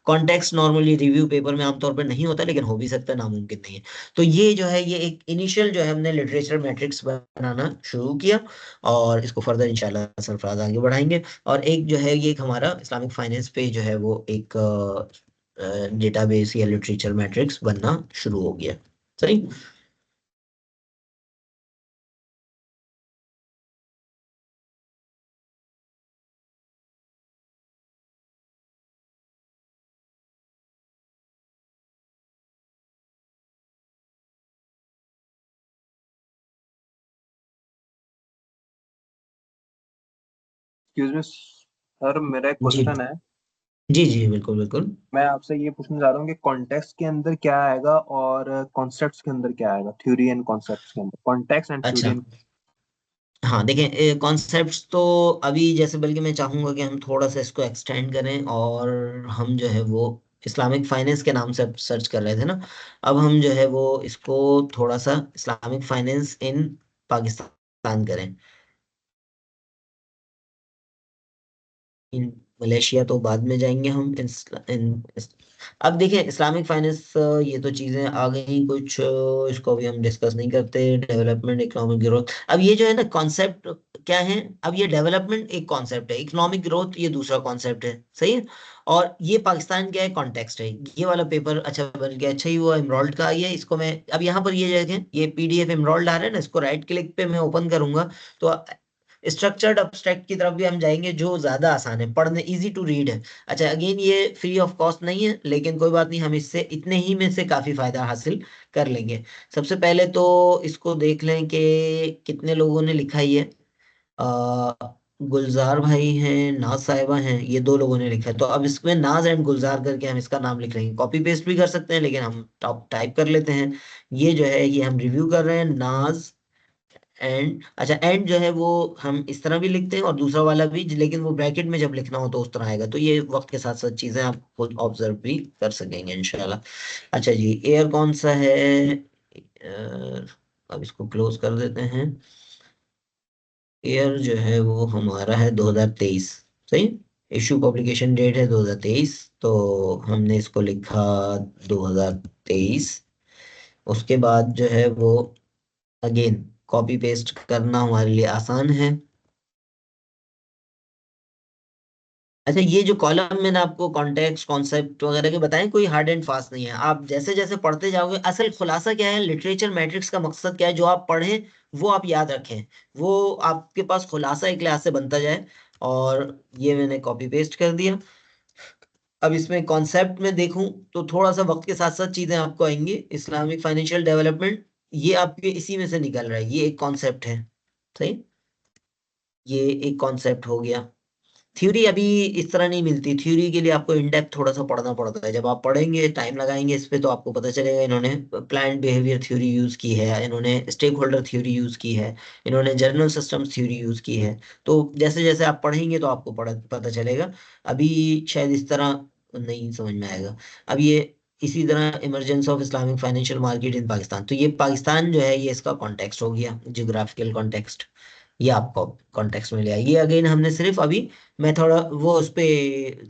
कॉन्टेक्स्ट नॉर्मली रिव्यू पेपर में आमतौर पर नहीं होता, लेकिन हो भी सकता है, नामुमकिन नहीं है। तो ये जो है ये एक इनिशियल जो है हमने लिटरेचर मैट्रिक्स बनाना शुरू किया, और इसको फर्दर इंशाल्लाह सरफराज आगे बढ़ाएंगे। और एक जो है ये एक हमारा इस्लामिक फाइनेंस पे जो है वो एक डेटाबेस या लिटरेचर मैट्रिक्स बनना शुरू हो गया। सही। एक्सक्यूज मी सर, मेरा एक जी क्वेश्चन है। जी जी, बिल्कुल बिल्कुल। मैं आपसे ये पूछना चाह रहा हूँ कि कॉन्टेक्स्ट के अंदर क्या आएगा और कॉन्सेप्ट्स के अंदर क्या आएगा, थ्योरी एंड कॉन्सेप्ट्स के अंदर, कॉन्टेक्स्ट एंड थ्योरी अच्छा। एंड। हाँ देखें, कॉन्सेप्ट्स तो अभी जैसे, बल्कि मैं चाहूंगा कि हम थोड़ा सा इसको एक्सटेंड करें, और हम जो है वो इस्लामिक फाइनेंस के नाम से सर्च कर रहे थे ना, अब हम जो है वो इसको थोड़ा सा इस्लामिक फाइनेंस इन पाकिस्तान करें। इन मलेशिया तो बाद में जाएंगे हम। अब देखें इस्लामिक फाइनेंस, ये तो चीजें आ गई कुछ, इसको भी हम डिस्कस नहीं करते। डेवलपमेंट, इकोनॉमिक ग्रोथ, अब ये जो है ना कॉन्सेप्ट क्या है। अब ये डेवलपमेंट एक कॉन्सेप्ट है, इकोनॉमिक ग्रोथ ये दूसरा कॉन्सेप्ट है। सही है। और ये पाकिस्तान क्या है, कॉन्टेक्स्ट है। ये वाला पेपर अच्छा बन गया, अच्छा ही हुआ एमरोल्ड का। ये इसको मैं अब यहाँ पर ये देखें, ये PDF एमरोल्ड आ रहा है ना, इसको राइट क्लिक पे मैं ओपन करूंगा, तो स्ट्रक्चर्ड अब्स्ट्रैक्ट की तरफ भी हम जाएंगे, जो ज्यादा आसान है पढ़ने, इजी टू रीड है। अच्छा, अगेन ये फ्री ऑफ कॉस्ट नहीं है, लेकिन कोई बात नहीं, हम इससे इतने ही में से काफी फायदा हासिल कर लेंगे। सबसे पहले तो इसको देख लें कि कितने लोगों ने लिखा ही है। गुलजार भाई हैं, नाज साहिबा हैं, ये दो लोगों ने लिखा है। तो अब इसमें नाज एंड गुलजार करके हम इसका नाम लिख लेंगे। कॉपी पेस्ट भी कर सकते हैं, लेकिन हम टॉप टाइप कर लेते हैं। ये जो है ये हम रिव्यू कर रहे हैं, नाज एंड, अच्छा एंड जो है वो हम इस तरह भी लिखते हैं और दूसरा वाला भी, लेकिन वो ब्रैकेट में जब लिखना हो तो उस तरह आएगा। तो ये वक्त के साथ साथ चीजें आप खुद ऑब्जर्व भी कर सकेंगे इंशाल्लाह। अच्छा जी, एयर कौन सा है? अब इसको क्लोज कर देते हैं। ईयर जो है वो हमारा है 2023। सही। इशू पब्लिकेशन डेट है 2023, तो हमने इसको लिखा 2023। उसके बाद जो है वो अगेन कॉपी पेस्ट करना हमारे लिए आसान है। अच्छा, ये जो कॉलम मैंने आपको कॉन्टेक्स्ट कॉन्सेप्ट वगैरह के बताए, कोई हार्ड एंड फास्ट नहीं है। आप जैसे जैसे पढ़ते जाओगे, असल खुलासा क्या है, लिटरेचर मैट्रिक्स का मकसद क्या है, जो आप पढ़ें वो आप याद रखें, वो आपके पास खुलासा एक क्लास से बनता जाए। और ये मैंने कॉपी पेस्ट कर दिया। अब इसमें कॉन्सेप्ट में देखूं तो थोड़ा सा वक्त के साथ साथ चीजें आपको आएंगी। इस्लामिक फाइनेंशियल डेवलपमेंट, ये आपके इसी में से निकल रहा है, ये एक कॉन्सेप्ट है। सही। ये एक कॉन्सेप्ट हो गया। थ्योरी अभी इस तरह नहीं मिलती, थ्योरी के लिए आपको इन डेप्थ थोड़ा सा पढ़ना पड़ता है। जब आप पढ़ेंगे, टाइम लगाएंगे इस पे, तो आपको पता चलेगा। इन्होंने प्लान्ड बिहेवियर थ्योरी यूज की है, इन्होंने स्टेक होल्डर थ्योरी यूज की है, इन्होंने जनरल सिस्टम्स थ्योरी यूज की है। तो जैसे जैसे आप पढ़ेंगे तो आपको पता चलेगा। अभी शायद इस तरह नहीं समझ में आएगा। अब ये इसी तरह emergence of Islamic financial market in Pakistan, तो ये पाकिस्तान जो है ये इसका कॉन्टेक्स्ट हो गया, जियोग्राफिकल कॉन्टेक्स्ट। ये आपको कॉन्टेक्स्ट में लिया। ये अगेन हमने सिर्फ अभी, मैं थोड़ा वो उस पे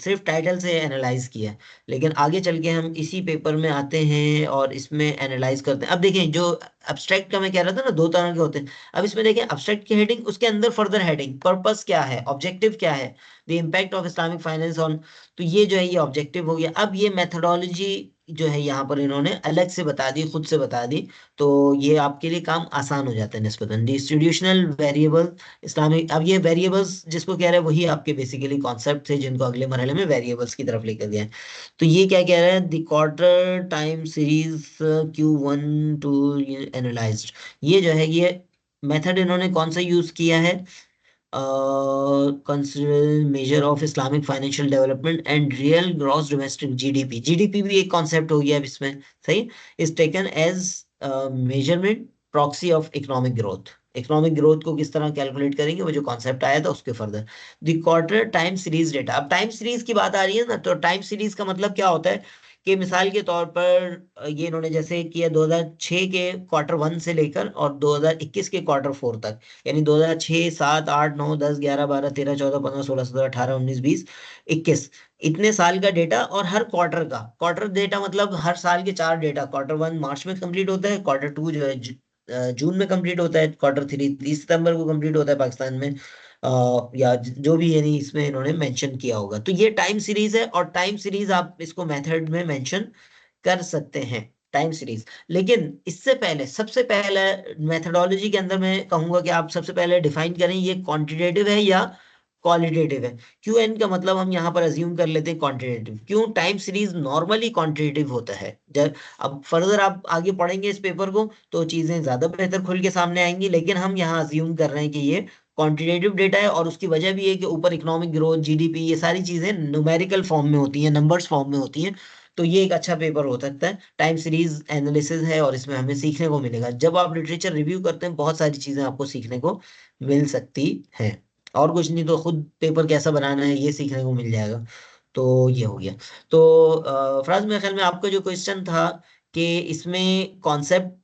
सिर्फ टाइटल से एनालाइज किया है, लेकिन आगे चल के हम इसी पेपर में आते हैं और इसमें एनालाइज करते हैं। अब देखें, जो अब्स्ट्रैक्ट का मैं कह रहा था ना, दो तरह के होते हैं। अब इसमें देखें, अब्स्ट्रैक्ट की हेडिंग, उसके अंदर फर्दर हेडिंग, पर्पस क्या है, ऑब्जेक्टिव क्या है, the impact of Islamic finance on. तो ये जो है ये ऑब्जेक्टिव हो गया। अब ये मेथोडोलॉजी जो है यहाँ पर इन्होंने अलग से बता दी, खुद से बता दी। तो ये आपके लिए काम आसान हो जाता है निस्बतन। डिस्ट्रीब्यूशनल वेरिएबल इस्लामिक, अब ये वेरिएबल्स जिसको कह रहे हैं वही आपके बेसिकली कॉन्सेप्ट थे, जिनको अगले मरहले में वेरिएबल्स की तरफ लेकर गए हैं। तो ये क्या कह रहा है, the quarter time series Q1 to analysed. ये जो है ये मेथड इन्होंने कौन सा यूज किया है, consider measure of Islamic financial development and real gross domestic GDP. GDP भी एक कॉन्सेप्ट हो गया अब इसमें। सही। Is taken as measurement proxy of economic growth. Economic growth को किस तरह कैलकुलेट करेंगे, वो जो कॉन्सेप्ट आया था उसके further. The quarter time series data, अब टाइम सीरीज की बात आ रही है ना, तो टाइम सीरीज का मतलब क्या होता है कि मिसाल के तौर पर ये इन्होंने जैसे किया 2006 के क्वार्टर 1 से लेकर और 2021 के क्वार्टर 4 तक, यानी 2006, 7, 8, 9, 10, 11, 12, 13, 14, 15, 16, 17, 18, 19, 20, 21, इतने साल का डेटा। और हर क्वार्टर का, क्वार्टर डेटा मतलब हर साल के 4 डेटा। क्वार्टर 1 मार्च में कंप्लीट होता है, क्वार्टर 2 जो है जून में कंप्लीट होता है, क्वार्टर 3 30 सितंबर को कंप्लीट होता है पाकिस्तान में। या जो भी, यानी इसमें इन्होंने मेंशन किया होगा। तो ये टाइम सीरीज है, और टाइम सीरीज आप इसको मेथड में मेंशन कर सकते हैं, टाइम सीरीज। लेकिन इससे पहले, सबसे पहले मेथडोलॉजी के अंदर मैं कहूंगा कि आप सबसे पहले डिफाइन करें ये क्वांटिटेटिव है या क्वालिटेटिव है। क्यू एन का मतलब हम यहाँ पर अज्यूम कर लेते हैं क्वांटिटेटिव। क्यों, टाइम सीरीज नॉर्मली क्वांटिटेटिव होता है। जब अब फर्दर आप आगे पढ़ेंगे इस पेपर को तो चीजें ज्यादा बेहतर खुल के सामने आएंगी, लेकिन हम यहाँ अज्यूम कर रहे हैं कि ये क्वांटिटेटिव डेटा है। और उसकी वजह भी है कि ऊपर इकोनॉमिक ग्रोथ, जीडीपी, ये सारी चीजें न्यूमेरिकल फॉर्म में होती हैं, नंबर्स फॉर्म में होती हैं। तो ये एक अच्छा पेपर हो सकता है। टाइम सीरीज एनालिसिस है और इसमें हमें सीखने को मिलेगा। जब आप लिटरेचर रिव्यू करते हैं, बहुत सारी चीजें आपको सीखने को मिल सकती हैं। और कुछ नहीं तो खुद पेपर कैसा बनाना है ये सीखने को मिल जाएगा। तो ये हो गया। तो फराज, मेरे ख्याल में आपका जो क्वेश्चन था कि इसमें कॉन्सेप्ट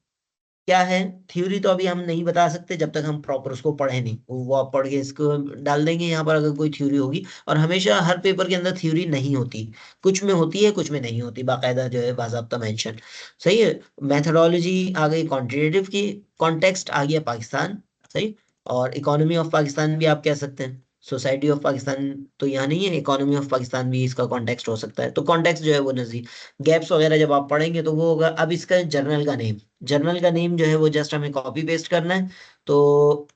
क्या है, थ्योरी तो अभी हम नहीं बता सकते जब तक हम प्रॉपर उसको पढ़े नहीं। वो आप पढ़ के इसको डाल देंगे यहाँ पर अगर कोई थ्योरी होगी। और हमेशा हर पेपर के अंदर थ्योरी नहीं होती, कुछ में होती है, कुछ में नहीं होती, बाकायदा जो है बाज़ाब्ता मेंशन। सही है। मैथडोलॉजी आ गई क्वांटिटेटिव की, कॉन्टेक्स्ट आ गया पाकिस्तान। सही। और इकोनॉमी ऑफ पाकिस्तान भी आप कह सकते हैं। सोसाइटी ऑफ पाकिस्तान तो यहाँ नहीं है, इकोनॉमी ऑफ पाकिस्तान भी इसका कॉन्टेक्स्ट हो सकता है। तो कॉन्टेक्स्ट जो है वो नजदीक, गैप्स वगैरह जब आप पढ़ेंगे तो वो होगा। अब इसका जर्नल का नेम, जर्नल का नेम जो है वो जस्ट हमें कॉपी पेस्ट करना है। तो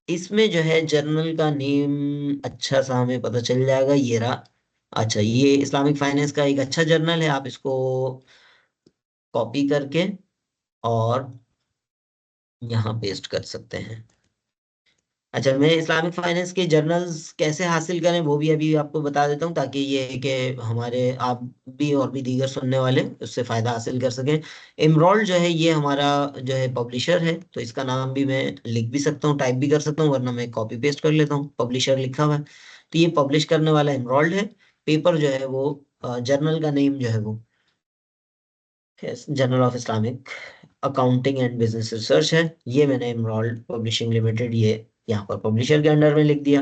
इसमें जो है जर्नल का नेम अच्छा सा हमें पता चल जाएगा, ये रहा। अच्छा, ये इस्लामिक फाइनेंस का एक अच्छा जर्नल है, आप इसको कॉपी करके और यहाँ पेस्ट कर सकते हैं। अच्छा, मैं इस्लामिक फाइनेंस के जर्नल्स कैसे हासिल करें वो भी अभी आपको बता देता हूँ, ताकि ये है कि हमारे आप भी और भी दीगर सुनने वाले उससे फायदा हासिल कर सकें। इमरोल्ड जो है ये हमारा जो है पब्लिशर है, तो इसका नाम भी मैं लिख भी सकता हूँ, टाइप भी कर सकता हूँ, वरना मैं कॉपी पेस्ट कर लेता हूँ, पब्लिशर लिखा हुआ है। तो ये पब्लिश करने वाला इमरोल्ड है। पेपर जो है वो जर्नल का नेम जो है वो journal of Islamic accounting and business research है। ये मैंने एमरल्ड पब्लिशिंग लिमिटेड ये यहाँ पर पब्लिशर के अंडर में लिख दिया।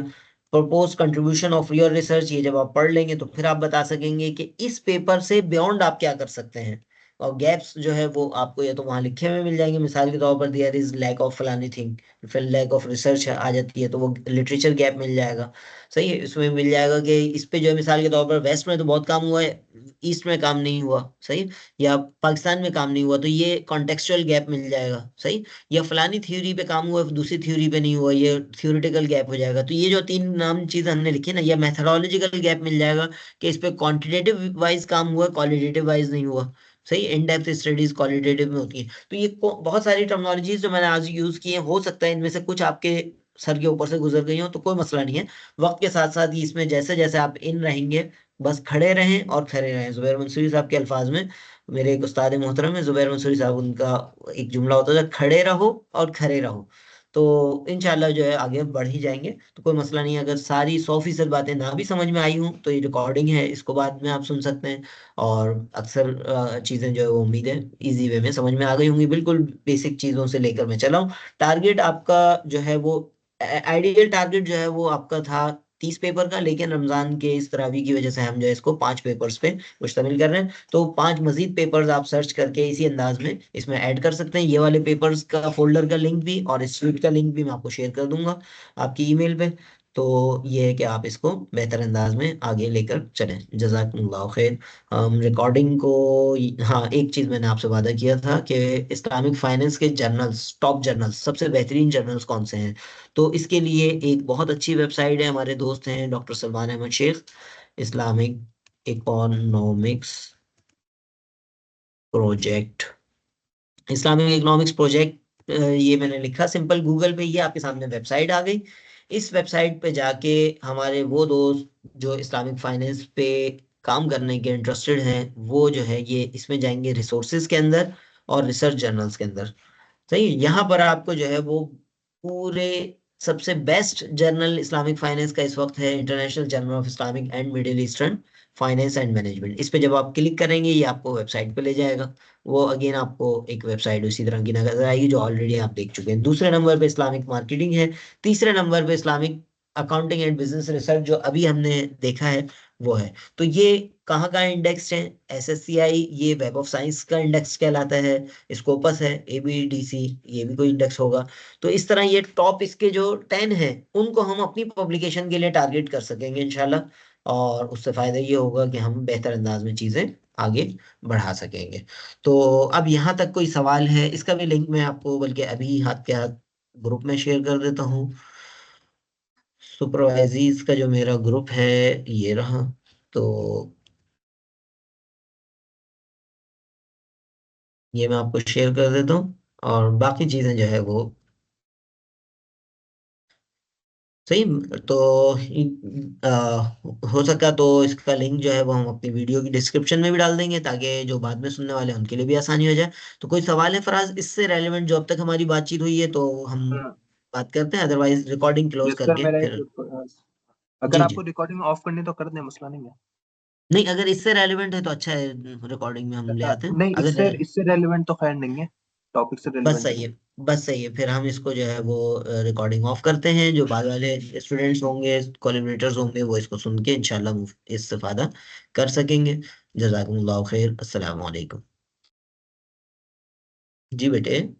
Propose contribution of your research, ये जब आप पढ़ लेंगे तो फिर आप बता सकेंगे कि इस पेपर से बियॉन्ड आप क्या कर सकते हैं। और गैप्स जो है वो आपको या तो वहां लिखे हुए मिल जाएंगे, मिसाल के तौर पर देयर इज लैक ऑफ फलानी थिंग, फिर लैक ऑफ रिसर्च आ जाती है तो वो लिटरेचर गैप मिल जाएगा। सही है, इसमें मिल जाएगा कि इस पे जो है मिसाल के तौर पर वेस्ट में तो बहुत काम हुआ है, ईस्ट में काम नहीं हुआ, सही, या पाकिस्तान में काम नहीं हुआ, तो ये कॉन्टेक्सचुअल गैप मिल जाएगा, सही। या फलानी थ्योरी पे काम हुआ दूसरी थ्योरी पे नहीं हुआ, ये थ्योरेटिकल गैप हो जाएगा। तो ये जो तीन नाम चीज हमने लिखी ना, ये मैथोलॉजिकल गैप मिल जाएगा कि इस पे क्वांटिटेटिव वाइज काम हुआ, क्वालिटेटिव वाइज नहीं हुआ। सही, इन डेप्थ स्टडीज क्वालिटेटिव में होती है। तो ये बहुत सारी टर्मिनोलॉजीज जो मैंने आज यूज की है, हो सकता है इनमें से कुछ आपके सर के ऊपर से गुजर गई हो, तो कोई मसला नहीं है। वक्त के साथ साथ ही इसमें जैसे जैसे आप इन रहेंगे, बस खड़े रहें और खड़े रहें, जुबैर मंसूरी साहब के अल्फाज में। मेरे एक उस्ताद मोहतरम है जुबैर मंसूरी साहब, उनका एक जुमला होता था, खड़े रहो और खड़े रहो। तो इंशाल्लाह जो है आगे बढ़ ही जाएंगे, तो कोई मसला नहीं है। अगर सारी 100% बातें ना भी समझ में आई हूँ तो ये रिकॉर्डिंग है, इसको बाद में आप सुन सकते हैं। और अक्सर चीज़ें जो है वो उम्मीद है इजी वे में समझ में आ गई होंगी, बिल्कुल बेसिक चीज़ों से लेकर मैं चला हूँ। टारगेट आपका जो है वो, आइडियल टारगेट जो है वो आपका था 30 पेपर का, लेकिन रमजान के इस तरावी की वजह से हम जो है इसको 5 पेपर्स पे मुश्तमिल कर रहे हैं। तो 5 मजीद पेपर्स आप सर्च करके इसी अंदाज में इसमें ऐड कर सकते हैं। ये वाले पेपर्स का फोल्डर का लिंक भी और इस शीट का लिंक भी मैं आपको शेयर कर दूंगा आपकी ईमेल पे। तो ये है कि आप इसको बेहतर अंदाज में आगे लेकर चलें। जज़ाकल्लाहु खैर। हम रिकॉर्डिंग को, हाँ एक चीज़ मैंने आपसे वादा किया था कि इस्लामिक फाइनेंस के जर्नल्स, टॉप जर्नल्स, सबसे बेहतरीन जर्नल्स कौन से हैं। तो इसके लिए एक बहुत अच्छी वेबसाइट है, हमारे दोस्त हैं doctor Salman Ahmed Sheikh, Islamic economics project, Islamic economics project, ये मैंने लिखा सिंपल गूगल पे, ये आपके सामने वेबसाइट आ गई। इस वेबसाइट पे जाके हमारे वो दोस्त जो इस्लामिक फाइनेंस पे काम करने के इंटरेस्टेड हैं, वो जो है ये इसमें जाएंगे रिसोर्सेज के अंदर और रिसर्च जर्नल्स के अंदर। सही, यहाँ पर आपको जो है वो पूरे सबसे बेस्ट जर्नल इस्लामिक फाइनेंस का इस वक्त है international journal of Islamic and middle eastern finance and management. इस पे जब आप क्लिक करेंगे ये आपको वेबसाइट पे ले जाएगा। वो अगेन आपको एक वेबसाइट उसी तरह की नजर आएगी जो ऑलरेडी आप देख चुके हैं। दूसरे नंबर पे इस्लामिक मार्केटिंग है, तीसरे नंबर पे Islamic accounting and business research जो अभी हमने देखा है वो है। तो ये कहाँ का इंडेक्स है, एसएससीआई, ये वेब ऑफ साइंस का इंडेक्स कहलाता है। स्कोपस है, एबीडीसी, ये भी कोई इंडेक्स होगा। तो इस तरह ये टॉप इसके जो 10 हैं उनको हम अपनी पब्लिकेशन के लिए टारगेट कर सकेंगे इंशाल्लाह। और उससे फायदा ये होगा कि हम बेहतर अंदाज में चीजें आगे बढ़ा सकेंगे। तो अब यहाँ तक कोई सवाल है, इसका भी लिंक मैं आपको बल्कि अभी हाथ के हाथ ग्रुप में शेयर कर देता हूँ। सुपरवाइजीज का जो मेरा ग्रुप है ये रहा। तो ये मैं आपको शेयर कर देता हूँ, और बाकी चीजें जो है वो सही। तो हो सका तो इसका लिंक जो है वो हम अपनी वीडियो की डिस्क्रिप्शन में भी डाल देंगे, ताकि जो बाद में सुनने वाले हैं उनके लिए भी आसानी हो जाए। तो कोई सवाल है फराज इससे रेलेवेंट जो अब तक हमारी बातचीत हुई है, तो हम हाँ। बात करते हैं, otherwise recording close yes sir, करके मेरा फिर। एक अगर जी आपको जी। रिकॉर्डिंग ऑफ करनी है तो कर दें, मसला नहीं है। नहीं, अगर इससे रेलेवेंट है तो अच्छा है, रिकॉर्डिंग में हम ले आते हैं नहीं, इससे अगर। इससे रेलिवेंट तो खैर नहीं है, टॉपिक से बस रेलिवेंट सही नहीं है, बस सही है, फिर हम इसको जो है वो रिकॉर्डिंग ऑफ करते हैं। जो बाद वाले स्टूडेंट्स होंगे, कोलैबोरेटर्स होंगे, वो इसको सुन के इंशाल्लाह इस्तेफादा कर सकेंगे। जज़ाकुमुल्लाह खैर, अस्सलाम वालेकुम। जी बेटे।